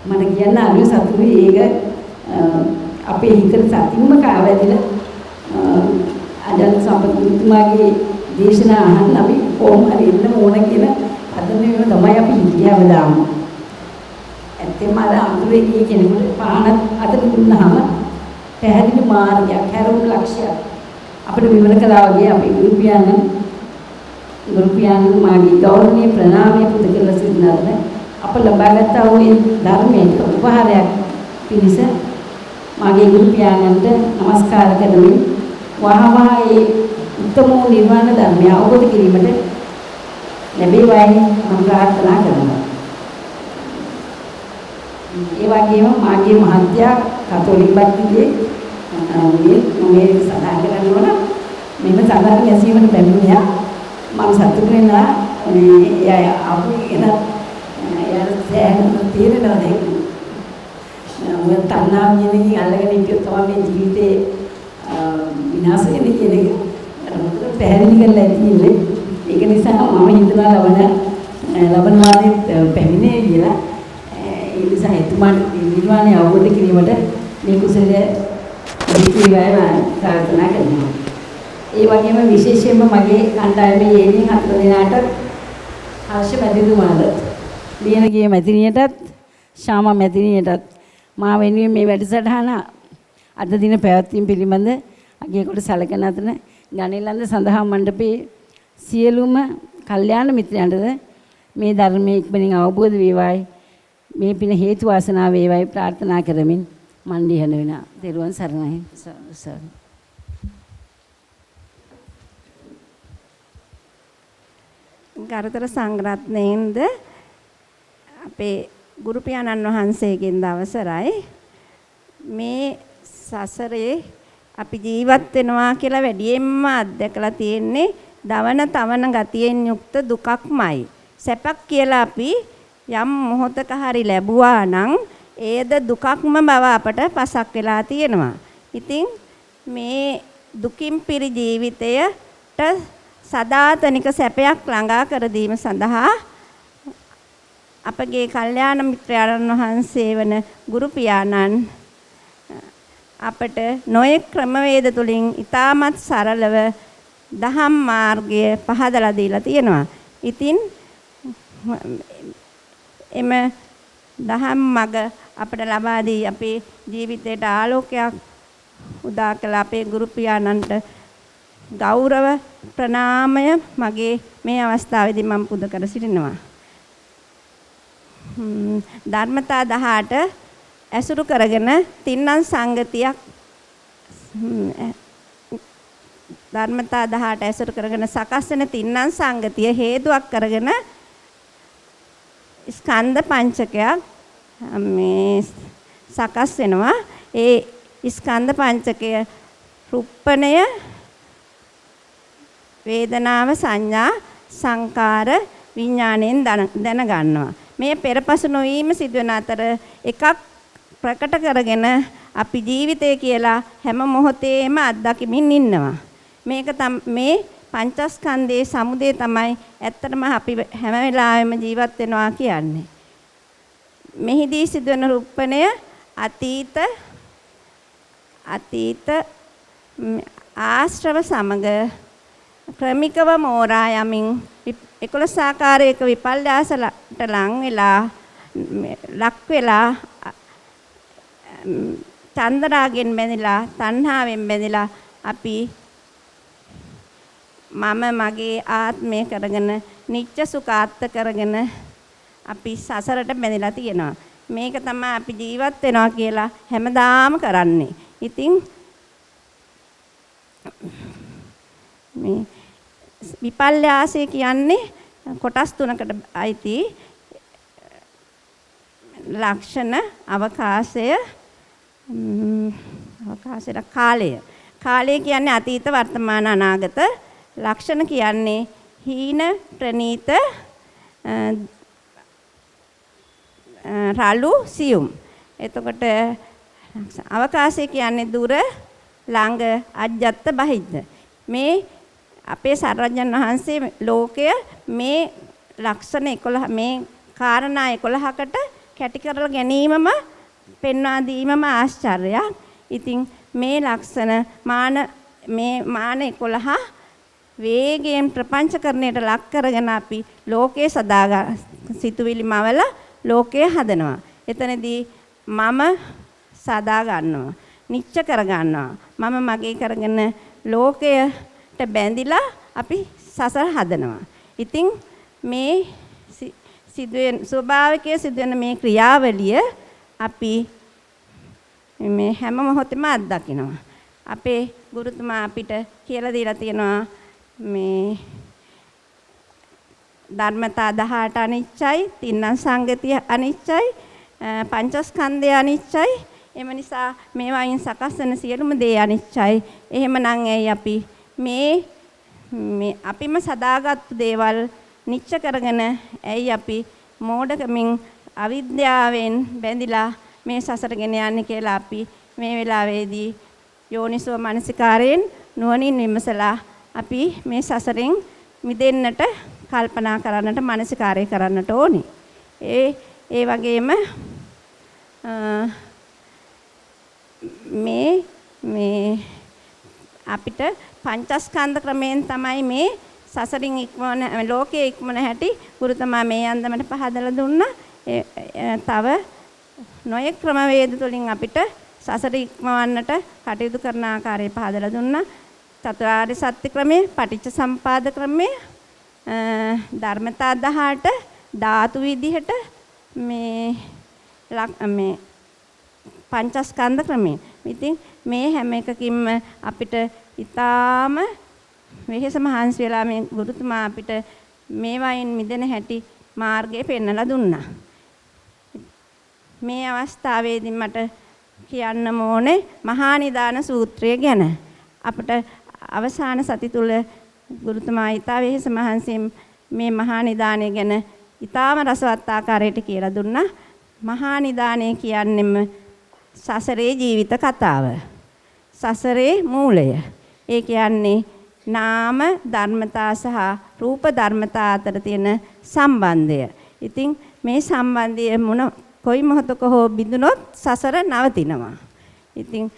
මට කියන්න අනිව සතුටුයි ඒක අපේ හිතට සතින්ම කාවැදිලා අජන්ත සම්පතුමාගේ දේශනා අහන්න අපි කොහොම හරි ඉන්න ඕන කියලා අදන්නේ වෙන තමයි අපි හිතියව දාමු. ඇත්තම අර අඳුරේ ගිය කෙනෙකුට පාන අතට දුන්නාම පැහැදිලි මාර්ගයක් හැරුණු ලක්ෂයක් අපිට විවර කළා වගේ අපේ ගුරු පියාණන් මාගේ ගෞරවනීය ප්‍රණාමය පුද කරලා සිටිනාද අප ලබාගත් වූ ධර්මයේ උපහාරයක් පිණිස මාගේ ගුරු පියාණන්ට নমස්කාර කරමින් වහවහ ඒ උත්තම නිර්වාණ ධර්මය අවබෝධ කිරීමට ලැබේවායි මම ප්‍රාර්ථනා කරනවා. ඒ වගේම මාගේ මහත්යා කතෝලික බක්තියේ මේ සදා කරනවා මෙන්න සාධාරණ ගැසීමට බැඳුණා. මම සතුටු වෙනවා මේ එයා ආපු එන එයා සෑහෙන තීරණයක් දෙන්න. මම තණ්හාව කියන අල්ලගෙන ඉතින් තමයි මේ ජීවිතේ විනාශ වෙන්නේ කියන එක මට පැහැදිලි කරලා තියෙන්නේ. ඒක නිසා මම හිතනවා ලබන වාරේ පැමිණේ කියලා. ඒ නිසා එතුමාට නිර්වාණය අවබෝධ කිරීමට මේ කුසලයේ දීපේවයි ප්‍රාර්ථනා කරනවා. ඒ වගේම විශේෂයෙන්ම මගේ කණ්ඩායමේ යෙදී 4 දෙනාට අවශ්‍ය මැදිරිතුමාට ලියනගේ මැදිරියටත් ශාමා මැදිරියටත් මා වෙනුවෙන් මේ වැඩසටහන අද දින පැවැත්වීම පිළිබඳ අගය කොට සැලකෙන අතර ගණිලන්ද සඳහා මණ්ඩපයේ සියලුම කල්යාණ මිත්‍රයන්ටද මේ ධර්මයේ ඉක්මනින් අවබෝධ වේවායි මේ පින හේතු වාසනා වේවායි ප්‍රාර්ථනා කරමින් මන් දිහන වෙනා දරුවන් සරණයි සර්. ගරුතර සංඝරත්නයෙන්ද අපේ ගුරු පියාණන් වහන්සේගෙන් අවසරයි මේ සසරේ අපි ජීවත් වෙනවා කියලා වැඩියෙන්ම අත්දැකලා තියෙන්නේ දවන තවන ගතියෙන් යුක්ත දුකක්මයි. සැපක් කියලා අපි යම් මොහොතක හරි ලැබුවා නම් ඒද දුකක්ම බව අපට පසක් වෙලා තියෙනවා. ඉතින් මේ දුකින් පිරි ජීවිතයට සදාතනික සැපයක් ළඟා කර දීම සඳහා අපගේ කල්යාණ මිත්‍රයන් වහන්සේ වන ගුරු පියාණන් අපට නොයෙක් ක්‍රමවේද තුලින් ඊටමත් සරලව දහම් මාර්ගය පහදලා දීලා තියෙනවා. ඉතින් එම දහම් මඟ අපට ලබා දී අපේ ජීවිතයට ආලෝකයක් උදා කළ අපේ ගුරු පියාණන්ට ගෞරව ප්‍රණාමය මගේ මේ අවස්ථාවේදී මම පුද කර සිටිනවා. ධර්මතා 18 ඇසුරු කරගෙන තින්නම් සංගතියක් ධර්මතා 18 ඇසුරු කරගෙන සකස් වෙන තින්නම් සංගතිය හේතුවක් කරගෙන ස්කන්ධ පංචකයක් මේ සකස් වෙනවා. ඒ ස්කන්ධ පංචකය රුප්පණය වේදනාව සංඥා සංකාර විඥාණයෙන් දැනගන්නවා. මේ පෙරපසු නොවීම සිදුවන අතර එකක් ප්‍රකට කරගෙන අපි ජීවිතය කියලා හැම මොහොතේම අත්දකිමින් ඉන්නවා. මේ පංචස්කන්ධයේ සමුදය තමයි ඇත්තටම අපි හැම වෙලාවෙම ජීවත් වෙනවා කියන්නේ. මෙහිදී සිදුවන රුප්පණය අතීත ආශ්‍රව සමග ක්‍රමිකව මෝරා යමින් 11 ආකාරයක විපල්යාසලට ලක් වෙලා චන්දරාගෙන් බැඳිලා තණ්හාවෙන් බැඳිලා අපි මම මගේ ආත්මය කරගෙන නිච්ච සුඛාත්ත කරගෙන අපි සසරට බැඳිලා තියෙනවා. මේක තමයි අපි ජීවත් වෙනවා කියලා හැමදාම කරන්නේ. ඉතින් මේ විපල්යාසය කියන්නේ කොටස් තුනකට අයිති ලක්ෂණ අවකාශය කාලය කියන්නේ අතීත වර්තමාන අනාගත ලක්ෂණ කියන්නේ හීන ප්‍රනීත රළු සියුම්. එතකොට අවකාශය කියන්නේ දුර ළඟ අජ්ජත් බහිද්ද. මේ අපේ සර්වඥන් වහන්සේ ලෝකය මේ ලක්ෂණ 11 මේ කාරණා 11කට කැටි කරලා ගැනීමම පෙන්වා දීමම ආශ්චර්යයක්. ඉතින් මේ ලක්ෂණ මාන 11 වේගයෙන් ප්‍රපංචකරණයට ලක් කරගෙන අපි ලෝකේ සදා සිතුවිලි මවල ලෝකය හදනවා. එතනදී මම සදා ගන්නවා. නිච්ච කර ගන්නවා. මම මගේ කරගෙන ලෝකයට බැඳිලා අපි සසර හදනවා. ඉතින් මේ සිදුවෙන ස්වභාවිකයේ සිදුවෙන මේ ක්‍රියාවලිය අපි මේ හැම මොහොතෙම අත්දකිනවා. අපේ ගුරුතුමා අපිට කියලා දීලා තියෙනවා මේ ධර්මතා 18 අනිච්චයි, තින්නම් සංගතිය අනිච්චයි, පංචස්කන්ධය අනිච්චයි. එම නිසා මේවායින් සකස් වෙන සියලුම දේ අනිච්චයි. එහෙමනම් ඇයි අපි මේ අපිම සදාගත්තු දේවල් නිච්ච කරගෙන ඇයි අපි මෝඩකමින් අවිද්‍යාවෙන් බැඳිලා මේ සසර ගෙන යන්නේ කියලා අපි මේ වෙලාවේදී යෝනිසෝ මනසිකාරයෙන් නුවණින් විමසලා අපි මේ සසරෙන් මිදෙන්නට කල්පනා කරන්නට මනසිකාරය කරන්නට ඕනි. ඒ වගේම මේ අපිට පංචස්කන්ධ ක්‍රමයෙන් තමයි මේ සසරින් ඉක්මවන ලෝකයේ ඉක්මන හැටි ගුරුතුමා මේ අන්දමට පහදලා දුන්නා. තව නොයෙක් ක්‍රමවේද තුලින් අපිට සසර ඉක්මවන්නට කටයුතු කරන ආකාරය පහදලා දුන්නා. චතුරාර්ය සත්‍ය ක්‍රමය, පටිච්ච සම්පාද ක්‍රමය, ධර්මතා 18 ධාතු විදිහට මේ පංචස්කන්ධ ක්‍රමය. ඉතින් මේ හැම එකකින්ම අපිට ඊටාම වෙහෙස මහන්සි වෙලා මේ ගුරුතුමා අපිට මේවායින් මිදෙන හැටි මාර්ගය පෙන්වලා දුන්නා. මේ අවස්ථාවේදී මට කියන්න ඕනේ මහා නිදාන සූත්‍රය ගැන. අපිට අවසාන සති තුල ගුරුතුමා ඊටා වෙහෙස මහන්සියෙන් මේ මහා නිදානය ගැන ඊටාම රසවත් ආකාරයට කියලා දුන්නා. මහා නිදානය කියන්නේම සසරේ ජීවිත කතාව. සසරේ මූලය. ඒ කියන්නේ නාම ධර්මතා සහ රූප ධර්මතා අතර තියෙන සම්බන්ධය. ඉතින් මේ සම්බන්ධය කොයි මොහොතක හෝ බිඳුනොත් සසර නවතිනවා. ඉතින්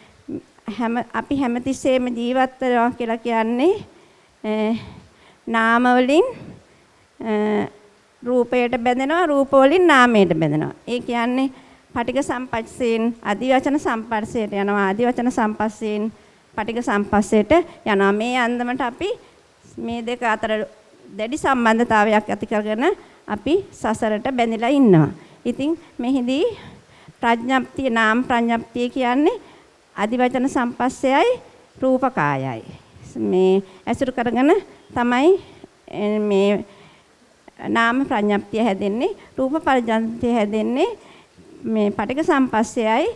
අපි හැමතිස්සෙම ජීවත් වෙනවා කියලා කියන්නේ නාම වලින් රූපයට බැඳෙනවා, රූප වලින් නාමයට බැඳෙනවා. ඒ කියන්නේ පටිඝ සම්පස්සයෙන් අදිවචන සම්පස්සයට යනවා, අදිවචන සම්පස්සයෙන් පටිඝ සම්පස්සයට යනවා. මේ අන්දමට අපි මේ දෙක අතර දැඩි සම්බන්ධතාවයක් ඇති කරගෙන අපි සසරට බැඳිලා ඉන්නවා. ඉතින් මෙහිදී ප්‍රඥප්තිය නාම ප්‍රඥප්තිය කියන්නේ අදිවචන සම්පස්සයයි රූපකායයි. මේ ඇසුරු කරගෙන තමයි මේ නාම ප්‍රඥප්තිය හැදෙන්නේ, රූප ප්‍රඥප්තිය හැදෙන්නේ මේ පටිඝ සම්පස්සයයි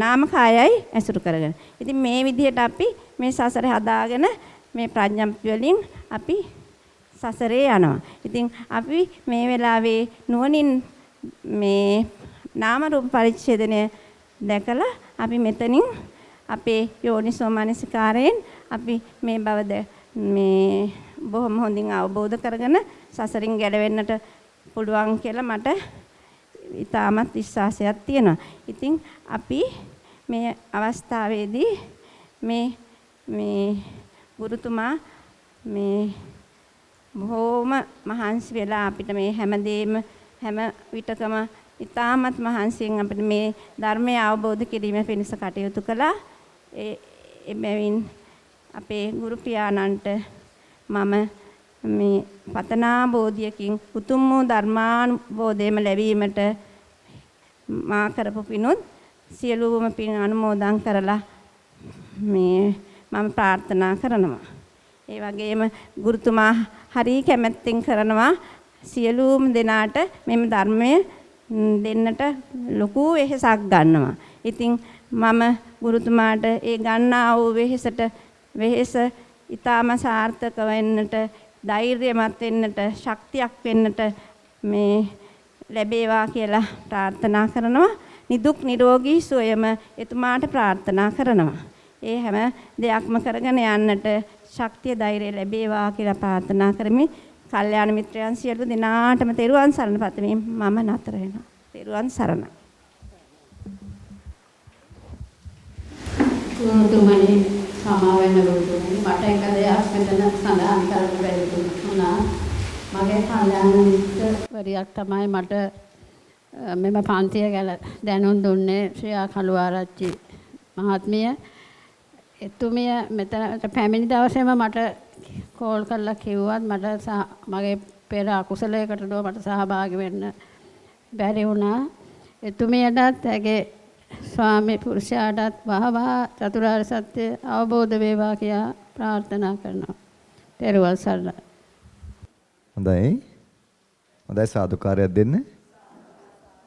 නාමකායයි ඇසුරු කරගෙන. ඉතින් මේ විදිහට අපි මේ සසරේ හදාගෙන මේ ප්‍රඥප්තිය වලින් අපි සසරේ යනවා. ඉතින් අපි මේ වෙලාවේ නුවණින් මේ නාම රූප පරිච්ඡේදනය දැකලා අපි මෙතනින් අපේ යෝනිසෝ මනසිකාරයෙන් අපි මේ බවද මේ බොහොම හොඳින් අවබෝධ කරගෙන සසරින් ගැලවෙන්නට පුළුවන් කියලා මට ඉතාමත් විශ්වාසයක් තියෙනවා. ඉතින් අපි මේ අවස්ථාවේදී මේ ගුරුතුමා මේ බොහොම මහන්සි වෙලා අපිට මේ හැමදේම හැම විටකම ඉතාමත් මහන්සියෙන් අපිට මේ ධර්මය අවබෝධ කිරීම පිණිස කටයුතු කළා. එබැවින් අපේ ගුරු පියාණන්ට මම මේ පතනා බෝධියකින් උතුම් වූ ධර්මානුබෝධයම ලැබීමට මා කරපු පිණුත් සියලුම පින් අනුමෝදන් කරලා මේ මම ප්‍රාර්ථනා කරනවා. ඒ වගේම ගුරුතුමා හරි කැමැත්තෙන් කරනවා සියලුම දෙනාට මෙම ධර්මය දෙන්නට ලොකු වෙහෙසක් ගන්නවා. ඉතින් මම ගුරුතුමාට ඒ ගන්නා වූ වෙහෙස ඊටම සාර්ථක වෙන්නට, ධෛර්යමත් වෙන්නට, ශක්තියක් වෙන්නට මේ ලැබේවා කියලා ප්‍රාර්ථනා කරනවා. නිදුක් නිරෝගී සුවයම එතුමාට ප්‍රාර්ථනා කරනවා. ඒ හැම දෙයක්ම කරගෙන යන්නට ශක්තිය ධෛර්යය ලැබේවා කියලා ප්‍රාර්ථනා කරමින් කල්යාණ මිත්‍රයන් සියලු දෙනාටම තෙරුවන් සරණ පතමින් මම නතර වෙනවා. තෙරුවන් සරණයි. ගුරුතුමනි සමාවෙන්න ගුරුතුමනි මට එක දෙයක් මෙතන සඳහන් කරන්න බැරි වුණා. මගේ කල්යාණ මිත්‍රවරියක් තමයි මට මෙම පන්තිය ගැන දැනුම් දුන්නේ ශ්‍රියා කළුආරච්චි මහත්මිය. එතුමිය මෙතනට පැමිණි දවසේම මට කෝල් කරලා කිව්වත් මට මගේ පෙර අකුසලයකට මට සහභාගී වෙන්න බැරි වුණා. එතුමියටත් ඇගේ ස්වාමි පුරුෂයාටත් වහවහ චතුරාර්ය සත්‍ය අවබෝධ වේවා කියලා ප්‍රාර්ථනා කරනවා. තෙරුවන් සරණයි. හොඳයි. හොඳයි සාදුකාරයක් දෙන්න.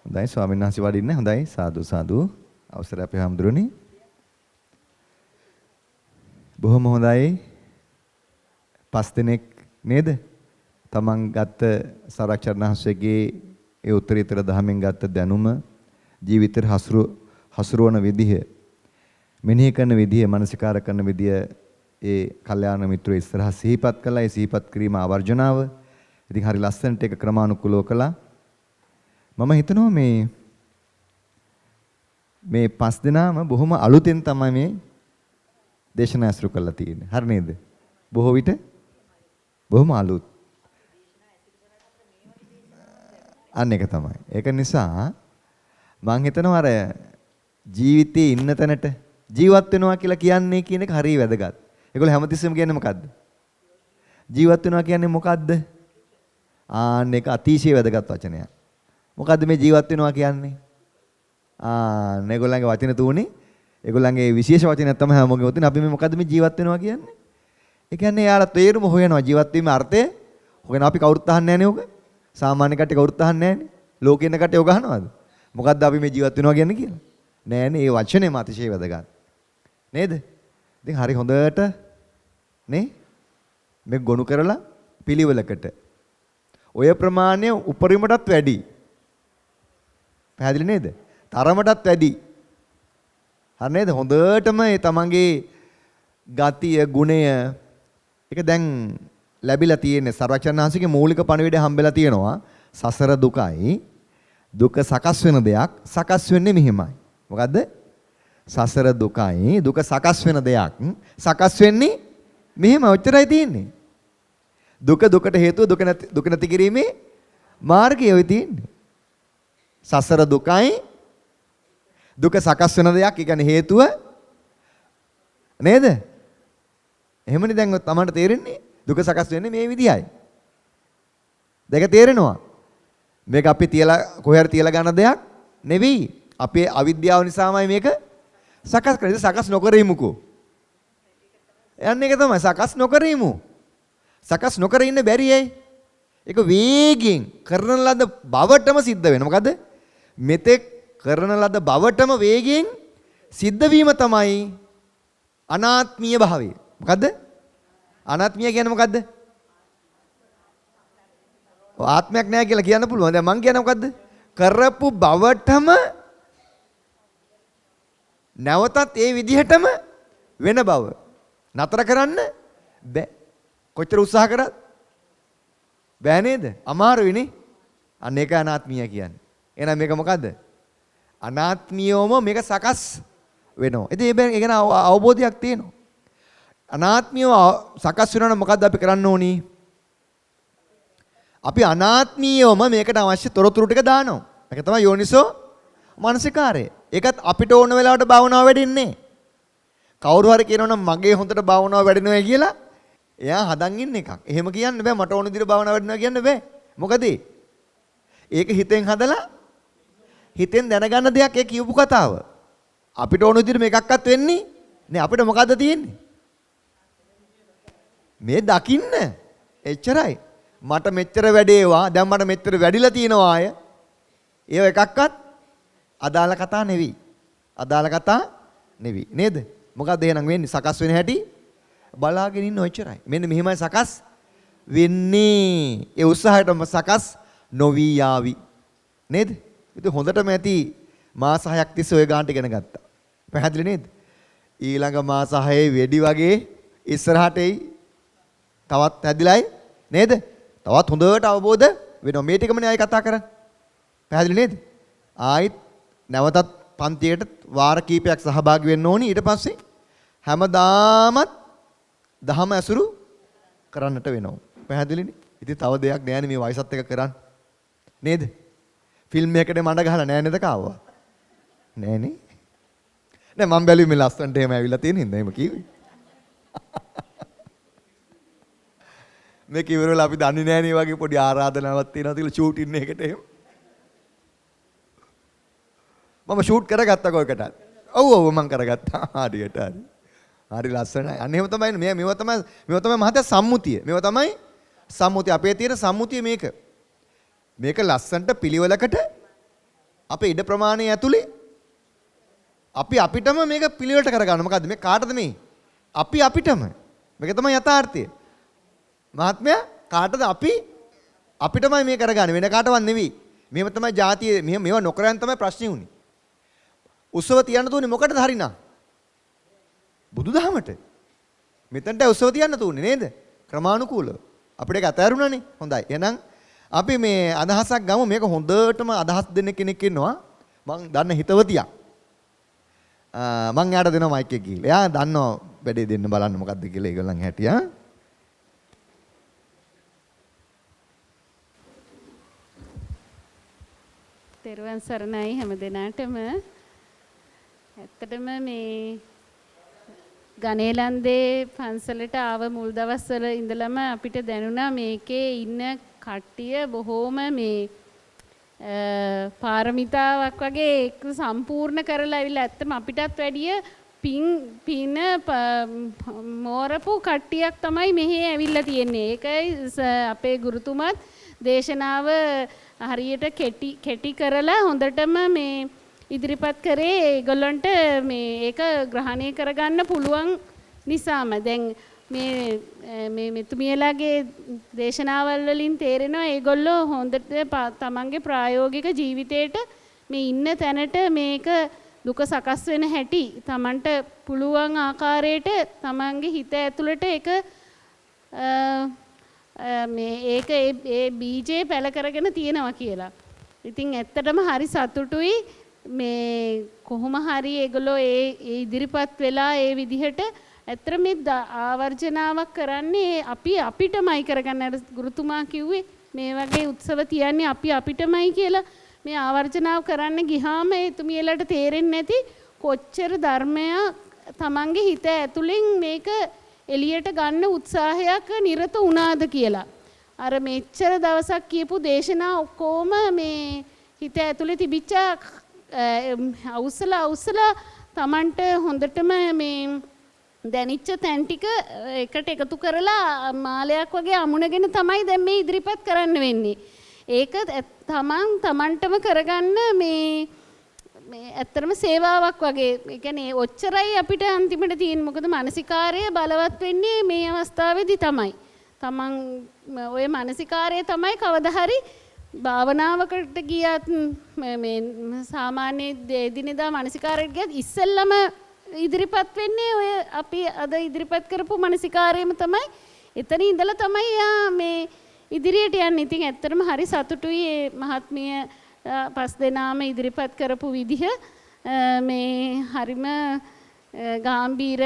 හොඳයි ස්වාමීන් වහන්සේ වඩින්න. හොඳයි සාදු සාදු. අවසරයි අපේ හැමදෙරුණි. බොහොම හොඳයි. 5 දිනක් නේද? තමන් ගත්ත සාරාචරණහසගේ ඒ උත්තරීතර දහමෙන් ගත්ත දැනුම ජීවිතේ හසුරවන විදිහ, මෙනෙහි කරන විදිහ, මනසිකාර කරන විදිහ ඒ කල්යාණ මිත්‍රෝ ඉස්සරහා සිහිපත් කළා. ඒ සිහිපත් කිරීම ආවර්ජනාව. ඉතින් හරි ලස්සනට ඒක ක්‍රමානුකූලව කළා. මම හිතනවා මේ 5 දෙනාම බොහොම අලුතෙන් තමයි මේ දේශනා ඇසුරු කරලා තියෙන්නේ. හරි නේද? බොහෝ විට බොහොම අලුත්. අන්න ඒක තමයි. ඒක නිසා මම හිතනවා අර ජීවිතේ ඉන්න තැනට ජීවත් වෙනවා කියලා කියන්නේ කියන එක හරිය වැදගත්. ඒගොල්ලෝ හැමතිස්සෙම කියන්නේ මොකද්ද? ජීවත් වෙනවා කියන්නේ මොකද්ද? ආන්න ඒක අතිශය වැදගත් වචනයක්. මොකද්ද මේ ජීවත් වෙනවා කියන්නේ? ඒගොල්ලන්ගේ වචන තුනේ ඒගොල්ලන්ගේ විශේෂ වචනයක් තමයි හැමෝගෙම උතින් අපි මේ මොකද්ද මේ ජීවත් වෙනවා කියන්නේ? ඒ කියන්නේ යාලා තේරුම හොයනවා ජීවත් වීමේ අර්ථය. හොයන අපි කවුරුත් අහන්නේ නැහනේ ඔක. සාමාන්‍ය කට්ටිය කවුරුත් අහන්නේ නැහනේ. ලෝකේ ඉන්න කට්ටිය ඔක අහනවද? මොකද්ද අපි මේ ජීවත් වෙනවා කියන්නේ කියලා? නෑනේ, ඒ වචනේම අතිශය වැදගත්. නේද? ඉතින් හරි හොඳට නේ මේක ගොනු කරලා පිළිවෙලකට ඔය ප්‍රමාණය උපරිමටත් වැඩි. පැහැදිලි නේද? තරමටත් වැඩි. හරි නේද? හොඳටම ඒ තමන්ගේ ගතිය, ගුණය ඒක දැන් ලැබිලා තියෙන්නේ. සර්වචන්නාංශිකේ මූලික පණිවිඩය හම්බෙලා තියෙනවා. සසර දුකයි. දුක සකස් වෙන දෙයක්. සකස් වෙන්නේ මෙහිමයි. මොකද්ද? සසර දුකයි. දුක සකස් වෙන දෙයක්. සකස් වෙන්නේ මෙහෙම ඔච්චරයි තියෙන්නේ. දුකට හේතුව දුක නැති කිරීමේ මාර්ගය ඔය තියෙන්නේ. සසර දුකයි. දුක සකස් වෙන දෙයක්. ඒ කියන්නේ හේතුව නේද? එහෙමනේ දැන් තමන්ට තේරෙන්නේ. දුක සකස් වෙන්නේ මේ විදියයි. දෙක තේරෙනවා. මේක අපි තියලා කොහේ හරි තියලා ගන්න දෙයක් නෙවෙයි. අපේ අවිද්‍යාව නිසාමයි මේක සකස් කරන්නේ. සකස් නොකර ඉමුකෝ. යන්නේ ඒක තමයි. සකස් නොකර ඉමු. සකස් නොකර ඉන්න බැරි ඇයි? ඒක වේගයෙන් කරන ලද බවටම සිද්ධ වෙනවා. මොකද? මෙතෙක් කරන ලද බවටම වේගයෙන් සිද්ධ වීම තමයි අනාත්මීය භාවය. මොකද්ද? අනාත්මීය කියන්නේ මොකද්ද? ආත්මයක් නැහැ කියලා කියන්න පුළුවන්. දැන් මං කියන්නේ මොකද්ද? කරපු බවටම නැවතත් ඒ විදිහටම වෙන බව නතර කරන්න බෑ. කොච්චර උත්සාහ කරත් බෑ නේද? අමාරුයිනේ. අන්න ඒක අනාත්මීය කියන්නේ. එහෙනම් මේක මොකද්ද? අනාත්මීයවම මේක සකස් වෙනවා. ඉතින් ඒ ගැන අවබෝධයක් තියෙනවා. අනාත්මීයව සකස් වෙනවා නම් මොකද්ද අපි කරන්න ඕනි? අපි අනාත්මීයවම මේකට අවශ්‍ය තොරතුරු ටික දානවා. ඒක තමයි යෝනිසෝ මනසිකාරය. ඒකත් අපිට ඕන වෙලාවට භාවනාව වැඩින්නේ. කවුරු හරි කියනවනම් මගේ හොඳට භාවනාව වැඩිනවා කියලා එයා හදන් ඉන්න එකක්. එහෙම කියන්න බෑ. මට ඕන විදිහට භාවනාව වැඩිනවා කියන්න බෑ. මොකද ඒක හිතෙන් හදලා හිතෙන් දැනගන්න දෙයක් ඒ කියපු කතාව. අපිට ඕන විදිහට මේකක්වත් වෙන්නේ නේ. අපිට මොකද්ද තියෙන්නේ? මේ දකින්න. එච්චරයි. මට මෙච්චර වැඩේවා. දැන් මට මෙච්චර වැඩිලා තියෙනවා අය. ඒව එකක්වත් අදාළ කතා නෙවෙයි. අදාළ කතා නෙවෙයි. නේද? මොකද්ද එහෙනම් වෙන්නේ? සකස් වෙන හැටි බලාගෙන ඉන්න ඔච්චරයි. මෙන්න මෙහිමයි සකස් වෙන්නේ. ඒ උත්සාහයටම සකස් නොවි යාවි. නේද? ඉතින් හොඳටම ඇති මාස 6ක් තිස්සේ ඔය ගානට ඉගෙන ගත්තා. පැහැදිලි නේද? ඊළඟ මාස 6 වෙඩි වගේ ඉස්සරහට එයි. තවත් ඇදිලායි නේද? තවත් හොඳට අවබෝධ වෙනවා. මේ ටිකමනේ ආයි කතා කරන්නේ. පැහැදිලි නේද? ආයිත් නැවතත් පන්තියට වාර කීපයක් සහභාගී වෙන්න ඕනි. ඊට පස්සේ හැමදාමත් දහම ඇසුරු කරන්නට වෙනවා. පැහැදිලිනේ? ඉතින් තව දෙයක් නෑනේ මේ වයසත් එක කරන්න. නේද? ෆිල්ම් එකකට මඩ ගහලා නෑ නේද කාවා? නෑනේ. නෑ මම බැලුවේ මේ ලස්සනට එහෙම ඇවිල්ලා තියෙන හින්දා එහෙම කිව්වේ. මේ කිව්වරවල අපි දන්නේ නෑනේ වගේ පොඩි ආරාධනාවක් තියෙනවා කියලා ෂූටින් එකකට එහෙම. මම ෂූට් කරගත්තා කොයකටත්. ඔව් මම කරගත්තා. හරියට හරි. හරි ලස්සනයි. අන්න එහෙම තමයි මේව තමයි මහත්තයා සම්මුතිය. මේව තමයි සම්මුතිය. අපේ තියෙන සම්මුතිය මේක. මේක ලස්සනට පිළිවෙලකට අපේ ඉඩ ප්‍රමාණය ඇතුලේ අපි අපිටම මේක පිළිවෙලට කරගන්න. මොකද්ද මේ කාටද මේ? අපි අපිටම. මේක තමයි යථාර්ථය. මහත්මයා කාටද අපි අපිටමයි මේ කරගන්නේ. වෙන කාටවත් නෙවෙයි. මේව තමයි ජාතිය මේව නොකරන් තමයි ප්‍රශ්නේ උනේ. උත්සව තියන්න තුනේ මොකටද හරිනම්? බුදුදහමට. මෙතනට උත්සව තියන්න තුනේ නේද? ක්‍රමානුකූලව. අපිට ඒක අතහැරුණානේ. හොඳයි. එහෙනම් අපි මේ අදහසක් ගමු. මේක හොඳටම අදහස් දෙන්න කෙනෙක් ඉන්නවා. මං දන්න හිතවතියක්. මං එයාට දෙනවා මයික් එක ගිහලා. එයා දන්නවා වැඩේ දෙන්න බලන්න මොකද්ද කියලා ඒගොල්ලන් හැටියා. තෙරුවන් සරණයි හැම දිනාටම. ඇත්තටම මේ ගණේලන්දේ පන්සලට ආව මුල් දවස්වල ඉඳලම අපිට දැනුණා මේකේ ඉන්න කට්ටිය බොහෝම මේ පාරමිතාවක් වගේ ඒක සම්පූර්ණ කරලා ඇවිල්ලා ඇත්තම අපිටත් වැඩිය පින මෝරපු කට්ටියක් තමයි මෙහි ඇවිල්ලා තියෙන්නේ. ඒකයි අපේ ගුරුතුමත් දේශනාව හරියට කෙටි කරලා හොඳටම මේ ඉදිරිපත් කරේ ඒගොල්ලන්ට මේ ඒක ග්‍රහණය කරගන්න පුළුවන් නිසාම. දැන් මේ මෙතුමියලාගේ දේශනාවල් වලින් තේරෙනවා ඒගොල්ලෝ හොඳට තමන්ගේ ප්‍රායෝගික ජීවිතේට මේ ඉන්න තැනට මේක දුක සකස් වෙන හැටි තමන්ට පුළුවන් ආකාරයට තමන්ගේ හිත ඇතුළට ඒක ඒ බීජේ පැල කරගෙන තියෙනවා කියලා. ඉතින් ඇත්තටම හරි සතුටුයි මේ කොහොම හරි ඒගොල්ලෝ ඒ ඉදිරිපත් වෙලා ඒ විදිහට ඇත්තට මේ ආවර්ජනාවක් කරන්නේ අපිටමයි කරගන්න. අර ගුරුතුමා කිව්වේ මේ වගේ උත්සව තියන්නේ අපිටමයි කියලා. මේ ආවර්ජනාව කරන්න ගියාම එතුමියලට තේරෙන්නේ නැති කොච්චර ධර්මය තමන්ගේ හිත ඇතුලෙන් මේක එළියට ගන්න උත්සාහයක් නිරත වුණාද කියලා. අර මෙච්චර දවසක් කියපු දේශනා ඔක්කොම මේ හිත ඇතුලේ තිබිච්ච අවුස්සලා තමන්ට හොඳටම මේ දැනිච්ච තැන් ටික එකට එකතු කරලා මාලයක් වගේ අමුණගෙන තමයි දැන් මේ ඉදිරිපත් කරන්න වෙන්නේ. ඒක තමන්ටම කරගන්න මේ ඇත්තටම සේවාවක් වගේ. ඒ කියන්නේ ඔච්චරයි අපිට අන්තිමට තියෙන්නේ. මොකද මානසිකාර්යය බලවත් වෙන්නේ මේ අවස්ථාවේදී තමයි. තමන් ওই මානසිකාර්යය තමයි කවදා හරි භාවනාවකට ගියත් මේ සාමාන්‍ය දිනදා මානසිකාරයට ගියත් ඉස්සෙල්ලම ඉදිරිපත් වෙන්නේ ඔය අපි අද ඉදිරිපත් කරපු මානසිකාරයම තමයි. එතන ඉඳලා තමයි මේ ඉදිරියට යන්නේ. ඉතින් ඇත්තටම හරි සතුටුයි මේ මහත්මිය පස් දෙනාම ඉදිරිපත් කරපු විදිහ මේ හරිම ගාම්භීර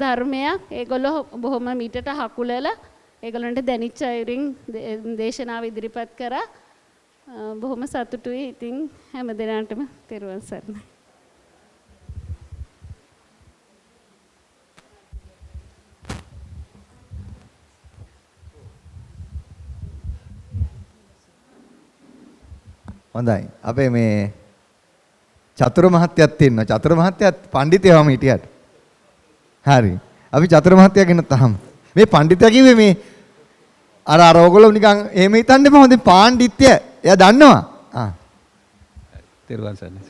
ධර්මයක්. ඒගොල්ලෝ බොහොම මිටට හකුලලා ඒගොල්ලන්ට දැනිච්ච අයුරින් දේශනාව ඉදිරිපත් කරා. බොහොම සතුටුයි. ඉතින් හැම දිනකටම තෙරුවන් සරණයි. හොඳයි. අපේ මේ චතුර මහත්තයත් ඉන්නවා. චතුර මහත්තයත් පඬිතේවම හිටියට. හරි. අපි චතුර මහත්තයා ගෙනත් අහමු. මේ පඬිතයා කිව්වේ මේ අර ඔයගොල්ලෝ නිකන් එහෙම හිතන්න එපා. හොඳින් පාණ්ඩිත්‍ය එයා දන්නවා. තෙරුවන් සරණයි.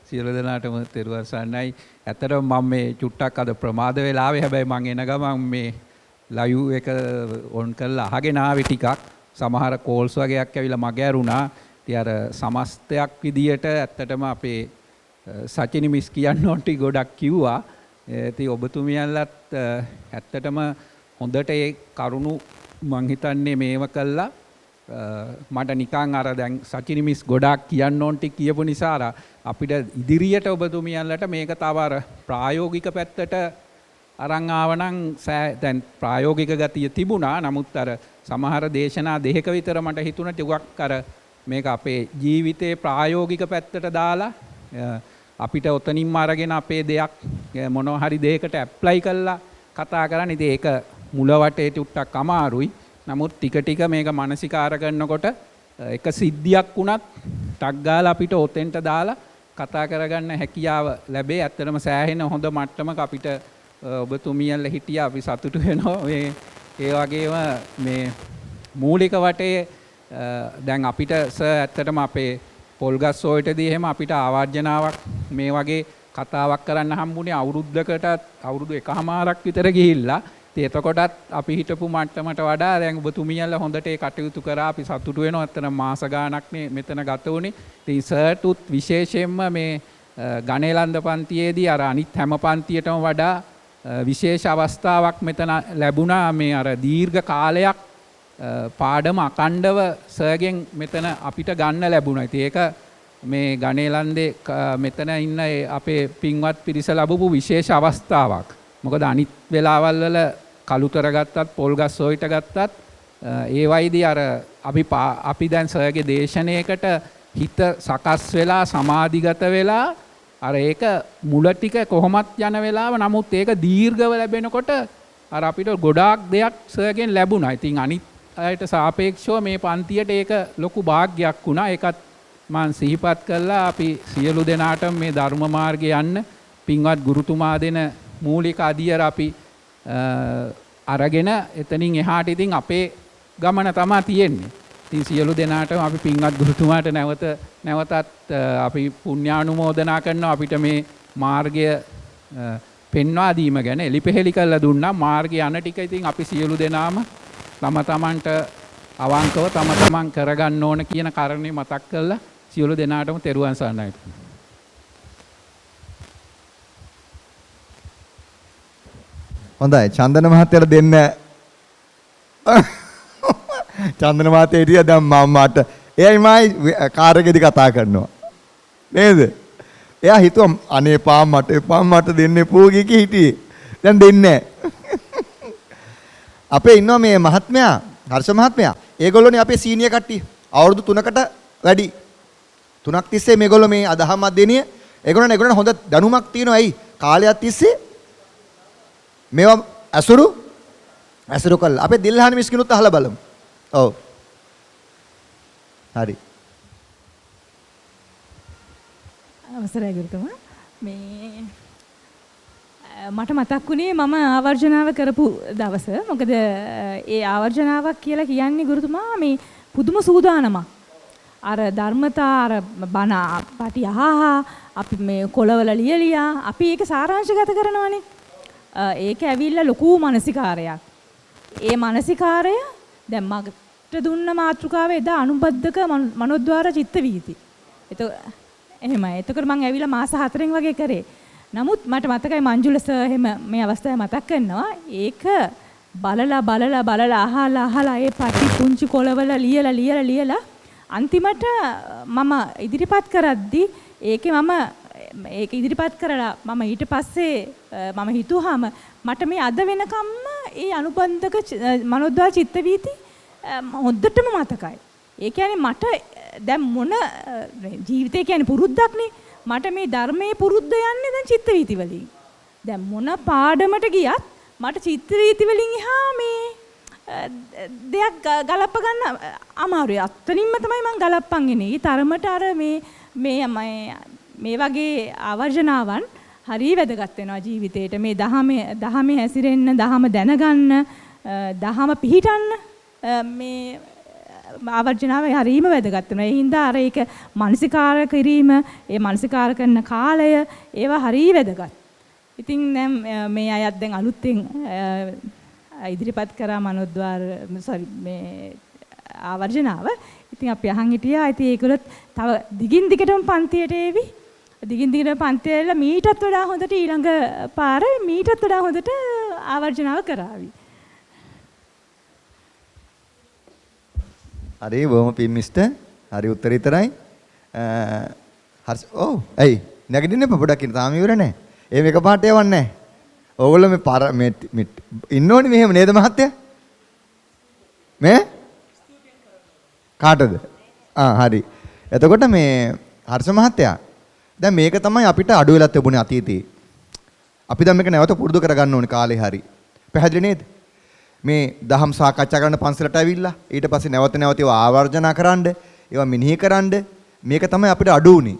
සියලු දෙනාටම තෙරුවන් සරණයි. ඇත්තටම මම මේ චුට්ටක් අද ප්‍රමාද වෙලාවේ හැබැයි මම එන ගමන් මේ ලයිව් එක ඔන් කරලා අහගෙන ආවේ ටිකක්. සමහර කෝල්ස් වගේක් ඇවිල්ලා මගේ ඇරුණා. ඉතින් අර සමස්තයක් විදියට ඇත්තටම අපේ සචිනි මිස් කියන්න ඕනටි ගොඩක් කිව්වා. ඉතින් ඔබතුමියන්ලත් ඇත්තටම හොඳට ඒ කරුණු මං හිතන්නේ මේව කළා. මට නිකන් අර දැන් සචිනි මිස් ගොඩක් කියන්න ඕනටි කියපු නිසා අර අපිට ඉදිරියට ඔබතුමියන්ලට මේක තව අර ප්‍රායෝගික පැත්තට අරන් ආවනම් දැන් ප්‍රායෝගික ගතිය තිබුණා. නමුත් අර සමහර දේශනා දෙකක විතර මට හිතුණා ටිකක් අර මේක අපේ ජීවිතේ ප්‍රායෝගික පැත්තට දාලා අපිට ඔතනින්ම අරගෙන අපේ දෙයක් මොනවා හරි දෙයකට ඇප්ලයි කරලා කතා කරන්න. ඉතින් ඒක මුල වටේ ටිකක් අමාරුයි. නමුත් ටික ටික මේක මානසිකාර කරනකොට එක සිද්ධියක් වුණත් ටක් ගාලා අපිට ඔතෙන්ට දාලා කතා කරගන්න හැකියාව ලැබේ. ඇත්තටම සෑහෙන හොඳ මට්ටමක අපිට ඔබතුමියන්ලා හිටියා. අපි සතුටු වෙනවා. මේ ඒ වගේම මේ මූලික වටේ දැන් අපිට ඇත්තටම අපේ පොල්ගස් සෝයටදී එහෙම අපිට ආවර්ජනාවක් මේ වගේ කතාවක් කරන්න හම්බුනේ අවුරුද්දකට අවුරුදු එකමාරක් විතර ගිහිල්ලා. ඉතින් එතකොටත් අපි හිටපු මට්ටමට වඩා දැන් ඔබතුමියන්ලා හොඳට ඒ කටයුතු කරා. අපි සතුටු වෙනවා. අතන මාස ගාණක් මෙතන ගත වුණේ. ඉතින් සර්ටුත් විශේෂයෙන්ම මේ ගණේලන්ද පන්තියේදී අර අනිත් හැම පන්තියටම වඩා විශේෂ අවස්ථාවක් මෙතන ලැබුණා. මේ අර දීර්ඝ කාලයක් පාඩම අකණ්ඩව සර්ගෙන් මෙතන අපිට ගන්න ලැබුණා. ඉතින් ඒක මේ ගණේලන්දේ මෙතන ඉන්න අපේ පින්වත් පිරිස ලැබපු විශේෂ අවස්ථාවක්. මොකද අනිත් වෙලාවල් වල කළුතර ගත්තත් පොල්ගස් සොයිට ගත්තත් ඒ වයිදී අර අපි දැන් සර්ගේ දේශනාවකට හිත සකස් වෙලා සමාධිගත වෙලා අර ඒක මුල ටික කොහොමත් යන වෙලාව. නමුත් ඒක දීර්ඝව ලැබෙනකොට අර අපිට ගොඩාක් දෙයක් සර්ගෙන් ලැබුණා. ඉතින් අනිත් අයට සාපේක්ෂව මේ පන්තියට ඒක ලොකු භාග්යක් වුණා. ඒකත් මම සිහිපත් කළා. අපි සියලු දෙනාට මේ ධර්ම මාර්ගේ යන්න පින්වත් ගුරුතුමා දෙන මූලික අධියර අපි අරගෙන එතනින් එහාට ඉතින් අපේ ගමන තමයි තියෙන්නේ. ඉතින් සියලු දෙනාටම අපි පින්වත් ගුරුතුමාට නැවතත් අපි පුණ්‍යානුමෝදනා කරනවා. අපිට මේ මාර්ගය පෙන්වා දීම ගැන එලිපෙහෙලි කරලා දුන්නා. මාර්ගය යන ටික ඉතින් අපි සියලු දෙනාම තම තමන්ට අවංකව තම තමන් කරගන්න ඕන කියන කාරණේ මතක් කරලා සියලු දෙනාටම තෙරුවන් සරණයි. හොඳයි. චන්දන මහත්තයාට දෙන්න. චන්දන මහත්තයා හිටියා දැන් මට. එයයි මයි කාර් එකේදී කතා කරනවා. නේද? එයා හිතුවා අනේ පාම් මට දෙන්න එපෝ කී හිටියේ. දැන් දෙන්නේ නැහැ. අපේ ඉන්නවා මේ මහත්මයා හර්ෂ මහත්මයා. ඒගොල්ලෝනේ අපේ සීනියර් කට්ටිය. අවුරුදු 3කට වැඩි. 3ක් තිස්සේ මේගොල්ලෝ මේ අදහම් අධ්‍යයනය ඒගොල්ලන් හොඳ දැනුමක් තියෙනවා. ඇයි? කාලයක් තිස්සේ මේවා ඇසුරු කළා. අපේ දිල්හානි මිස්කිනුත් අහලා බලමු. ඔව්. හරි. අවසරයි ගුරුතුමා. මේ මට මතක් වුණේ මම ආවර්ජනාව කරපු දවස. මොකද ඒ ආවර්ජනාවක් කියලා කියන්නේ ගුරුතුමා මේ පුදුම සූදානමක්. අර ධර්මතා අර බණ පාටි අහහා අපි මේ කොළවල ලියලියා අපි ඒක සාරාංශගත කරනවානේ. ඒක ඇවිල්ලා ලොකු මානසිකාරයක්. ඒ මානසිකාරය දැන් දුන්න මාතෘකාව එදා අනුබද්ධක මනෝද්වාර චිත්ත වීති. එහෙමයි. එතකොට මම ඇවිල්ලා මාස 4න් වගේ කරේ. නමුත් මට මතකයි මංජුල සර් එහෙම මේ අවස්ථාවේ මතක් කරනවා. ඒක බලලා අහලා ඒ පටි පුංචි කොළවල ලියලා අන්තිමට මම ඉදිරිපත් කරද්දි ඒක ඉදිරිපත් කරලා මම ඊට පස්සේ මම හිතුවාම මට මේ අද වෙනකම්ම ඒ අනුබන්ධක මනෝද්වාර චිත්ත වීති හොද්දටම මතකයි. ඒ කියන්නේ මට දැන් මොන ජීවිතේ කියන්නේ පුරුද්දක්නේ. මට මේ ධර්මයේ පුරුද්ද යන්නේ දැන් චිත්ත වීති වලින්. දැන් මොන පාඩමට ගියත් මට චිත්ත වීති වලින් එහා මේ දෙයක් ගලප ගන්න අමාරුයි. අත්තනින්ම තමයි මම ගලප්පන් ඉන්නේ. ඒ තරමට අර මේ වගේ ආවර්ජනාවන් හරිය වැදගත් වෙනවා ජීවිතේට. මේ දහමේ හැසිරෙන්න, දහම දැනගන්න, දහම පිහිටන්න මේ ආවර්ජනාව හරීම වැදගත් වෙනවා. ඒ හින්දා අර ඒක මානසිකාර කිරීම, ඒ මානසිකාර කරන කාලය ඒවා හරිය වැදගත්. ඉතින් දැන් මේ අයත් දැන් අලුතෙන් ඉදිරිපත් කරා මනෝද්වාර මේ ආවර්ජනාව. ඉතින් අපි අහන් හිටියා. ඉතින් ඒකලත් තව දිගින් දිගටම පන්තියට ඒවි. දිගින් දිගටම පන්තියට මීටත් වඩා හොඳට ඊළඟ පාර මීටත් වඩා හොඳට ආවර්ජනාව කරાવી. හරි බොහොම පින් මිස්ටර්. හරි උත්තරීතරයි. හරි ඔව් ඇයි නැගිටින්න එපා පොඩක් ඉන්න තාම ඉවර නැහැ. එහෙම එකපාරට යවන්නේ නැහැ. ඕගොල්ලෝ මේ ඉන්න ඕනේ මෙහෙම නේද මහත්තයා? මේ කාටද? හරි. එතකොට මේ හර්ෂ මහත්තයා දැන් මේක තමයි අපිට අඩු වෙලා තිබුණේ අතීතේ. අපි දැන් මේක නැවත පුරුදු කරගන්න ඕනේ කාලේ හරි. පැහැදිලි නේද? මේ දහම් සාකච්ඡා කරන්න පන්සලට ඇවිල්ලා ඊට පස්සේ නැවත ඒවා ආවර්ජනා කරන්න ඒවා මෙනෙහි කරන්න මේක තමයි අපිට අඩු උනේ.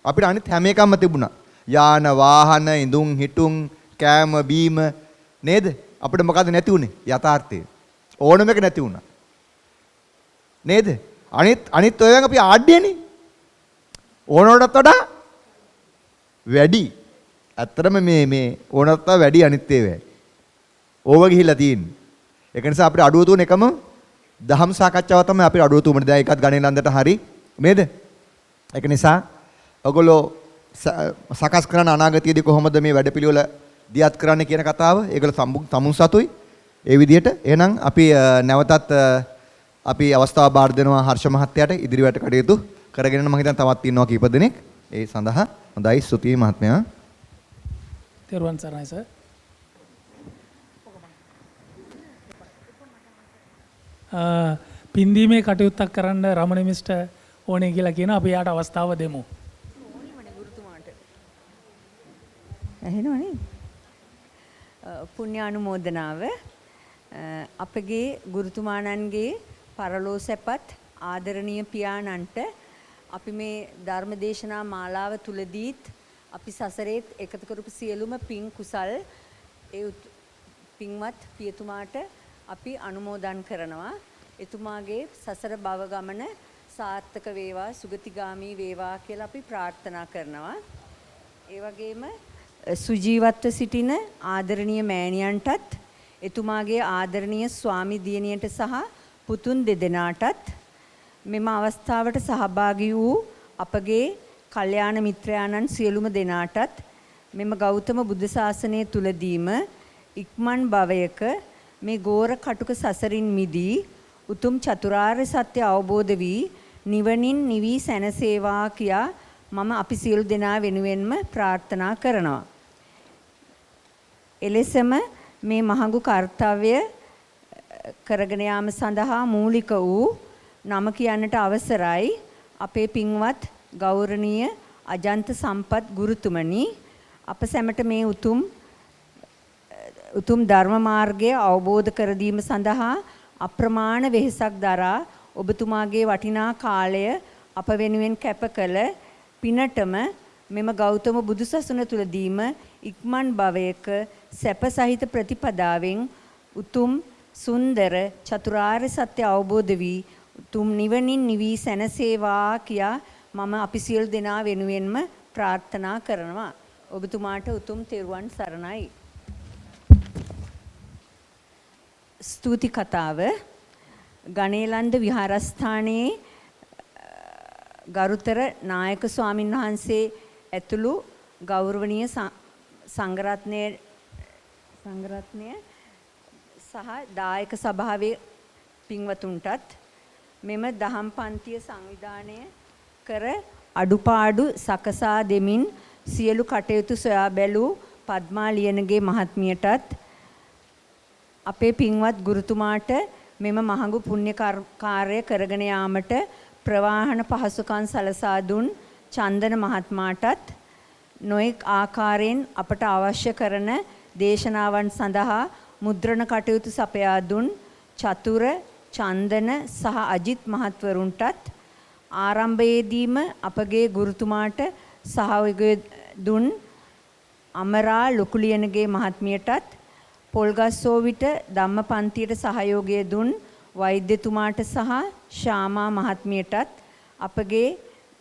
අපිට අනිත් හැම එකක්ම තිබුණා. යාන වාහන ඉඳුන් හිටුන් කෑම බීම නේද? අපිට මොකද නැති උනේ? යථාර්ථය. ඕනම එක නැති වුණා. නේද? අනිත් ඔයයන් අපි ආඩ්‍යනේ. ඕනකටත් වඩා වැඩි. ඇත්තටම මේ ඕනකට වඩා වැඩි අනිත් ඒවා. ඕව ගිහිල්ලා තියෙන්නේ. ඒක නිසා අපිට අඩුව තුන එකම දහම් සාකච්ඡාව තමයි අපිට අඩුව තුන. දැන් ඒකත් ගණේ ලන්දට හරි නේද? ඒක නිසා ඔයගොල්ලෝ සකස් කරන අනාගතයේදී කොහොමද මේ වැඩපිළිවෙල දියත් කරන්න කියන කතාව ඒගොල්ලෝ තමුන් සතුයි. ඒ විදිහට එහෙනම් අපි නැවතත් අපි අවස්ථාව බාර දෙනවා හර්ෂ මහත්තයාට ඉදිරියට කටයුතු කරගෙන යන මම හිතන තවත් ඉන්නවා කීප දෙනෙක්. ඒ සඳහා හොඳයි ස්තුතියි මහත්මයා. තෙරුවන් සරණයි සර්. පින්දීමේ කටයුත්තක් කරන්න රමණ මිස්ටර් ඕනේ කියලා කියන අපි යාට අවස්ථාව දෙමු. ඇහෙනවනේ. පුණ්‍යානුමෝදනාව අපගේ ගුරුතුමාණන්ගේ පරලෝ සැපත් ආදරණීය පියාණන්ට අපි මේ ධර්මදේශනා මාලාව තුලදීත් අපි සසරේත් එකතු කරපු සියලුම පින් කුසල් ඒ පින්වත් පියතුමාට අපි අනුමෝදන් කරනවා. එතුමාගේ සසර භව ගමන සාර්ථක වේවා සුගතිගාමී වේවා කියලා අපි ප්‍රාර්ථනා කරනවා. ඒ වගේම සුජීවත්ව සිටින ආදරණීය මෑණියන්ටත් එතුමාගේ ආදරණීය ස්වාමි දියණියට සහ පුතුන් දෙදෙනාටත් මෙම අවස්ථාවට සහභාගී වූ අපගේ කල්යාණ මිත්‍රයාණන් සියලුම දෙනාටත් මෙම ගෞතම බුද්ධ ශාසනය තුලදීම ඉක්මන් භවයක මේ ගෝර කටුක සසරින් මිදී උතුම් චතුරාර්ය සත්‍ය අවබෝධ වී නිවනින් නිවි සැනසේවා කියා මම අපි සියලු දෙනා වෙනුවෙන්ම ප්‍රාර්ථනා කරනවා. එලෙසම මේ මහඟු කාර්යය කරගෙන යාම සඳහා මූලික වූ නම කියන්නට අවසරයි අපේ පින්වත් ගෞරවනීය අජන්ත සම්පත් ගුරුතුමනි. අප සැමට මේ උතුම් ධර්ම මාර්ගය අවබෝධ කර දීම සඳහා අප්‍රමාණ වෙහෙසක් දරා ඔබතුමාගේ වටිනා කාලය අප වෙනුවෙන් කැප කළ පිනටම මෙම ගෞතම බුදුසසුන තුලදීම ඉක්මන් භවයක සැප සහිත ප්‍රතිපදාවෙන් උතුම් සුන්දර චතුරාර්ය සත්‍ය අවබෝධ වී උතුම් නිවනින් නිවි සැනසේවා කියා මම අපි සියලු දෙනා වෙනුවෙන්ම ප්‍රාර්ථනා කරනවා. ඔබතුමාට උතුම් තෙරුවන් සරණයි. ස්තුති කතාව ගණේලන්ද විහාරස්ථානයේ ගරුතර නායක ස්වාමින් වහන්සේ ඇතුළු ගෞරවනීය සංඝරත්නය සහ දායක සභාවේ පින්වතුන්ටත් මෙම දහම් පන්තිය සංවිධානය කර අඩුපාඩු සකසා දෙමින් සියලු කටයුතු සොයා බැලූ පද්මා ලියනගේ මහත්මියටත් අපේ පින්වත් ගුරුතුමාට මෙම මහඟු පුණ්‍ය කාර්යය කරගෙන යාමට ප්‍රවාහන පහසුකම් සලසා දුන් චන්දන මහත්මයාටත් නොඑක් ආකාරයෙන් අපට අවශ්‍ය කරන දේශනාවන් සඳහා මුද්‍රණ කටයුතු සපයා දුන් චතුර චන්දන සහ අජිත් මහත්වරුන්ටත් ආරම්භයේදීම අපගේ ගුරුතුමාට සහයෝගය දුන් අමරා ලොකුලියනගේ මහත්මියටත් පොල්ගස්සෝවිට ධම්මපන්තියට සහයෝගය දුන් වෛද්‍යතුමාට සහ ශාමා මහත්මියටත් අපගේ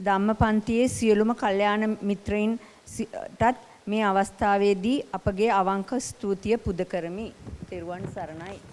ධම්මපන්තියේ සියලුම කල්යාණ මිත්‍රයින්ටත් මේ අවස්ථාවේදී අපගේ අවංක ස්තුතිය පුද කරමි. තෙරුවන් සරණයි.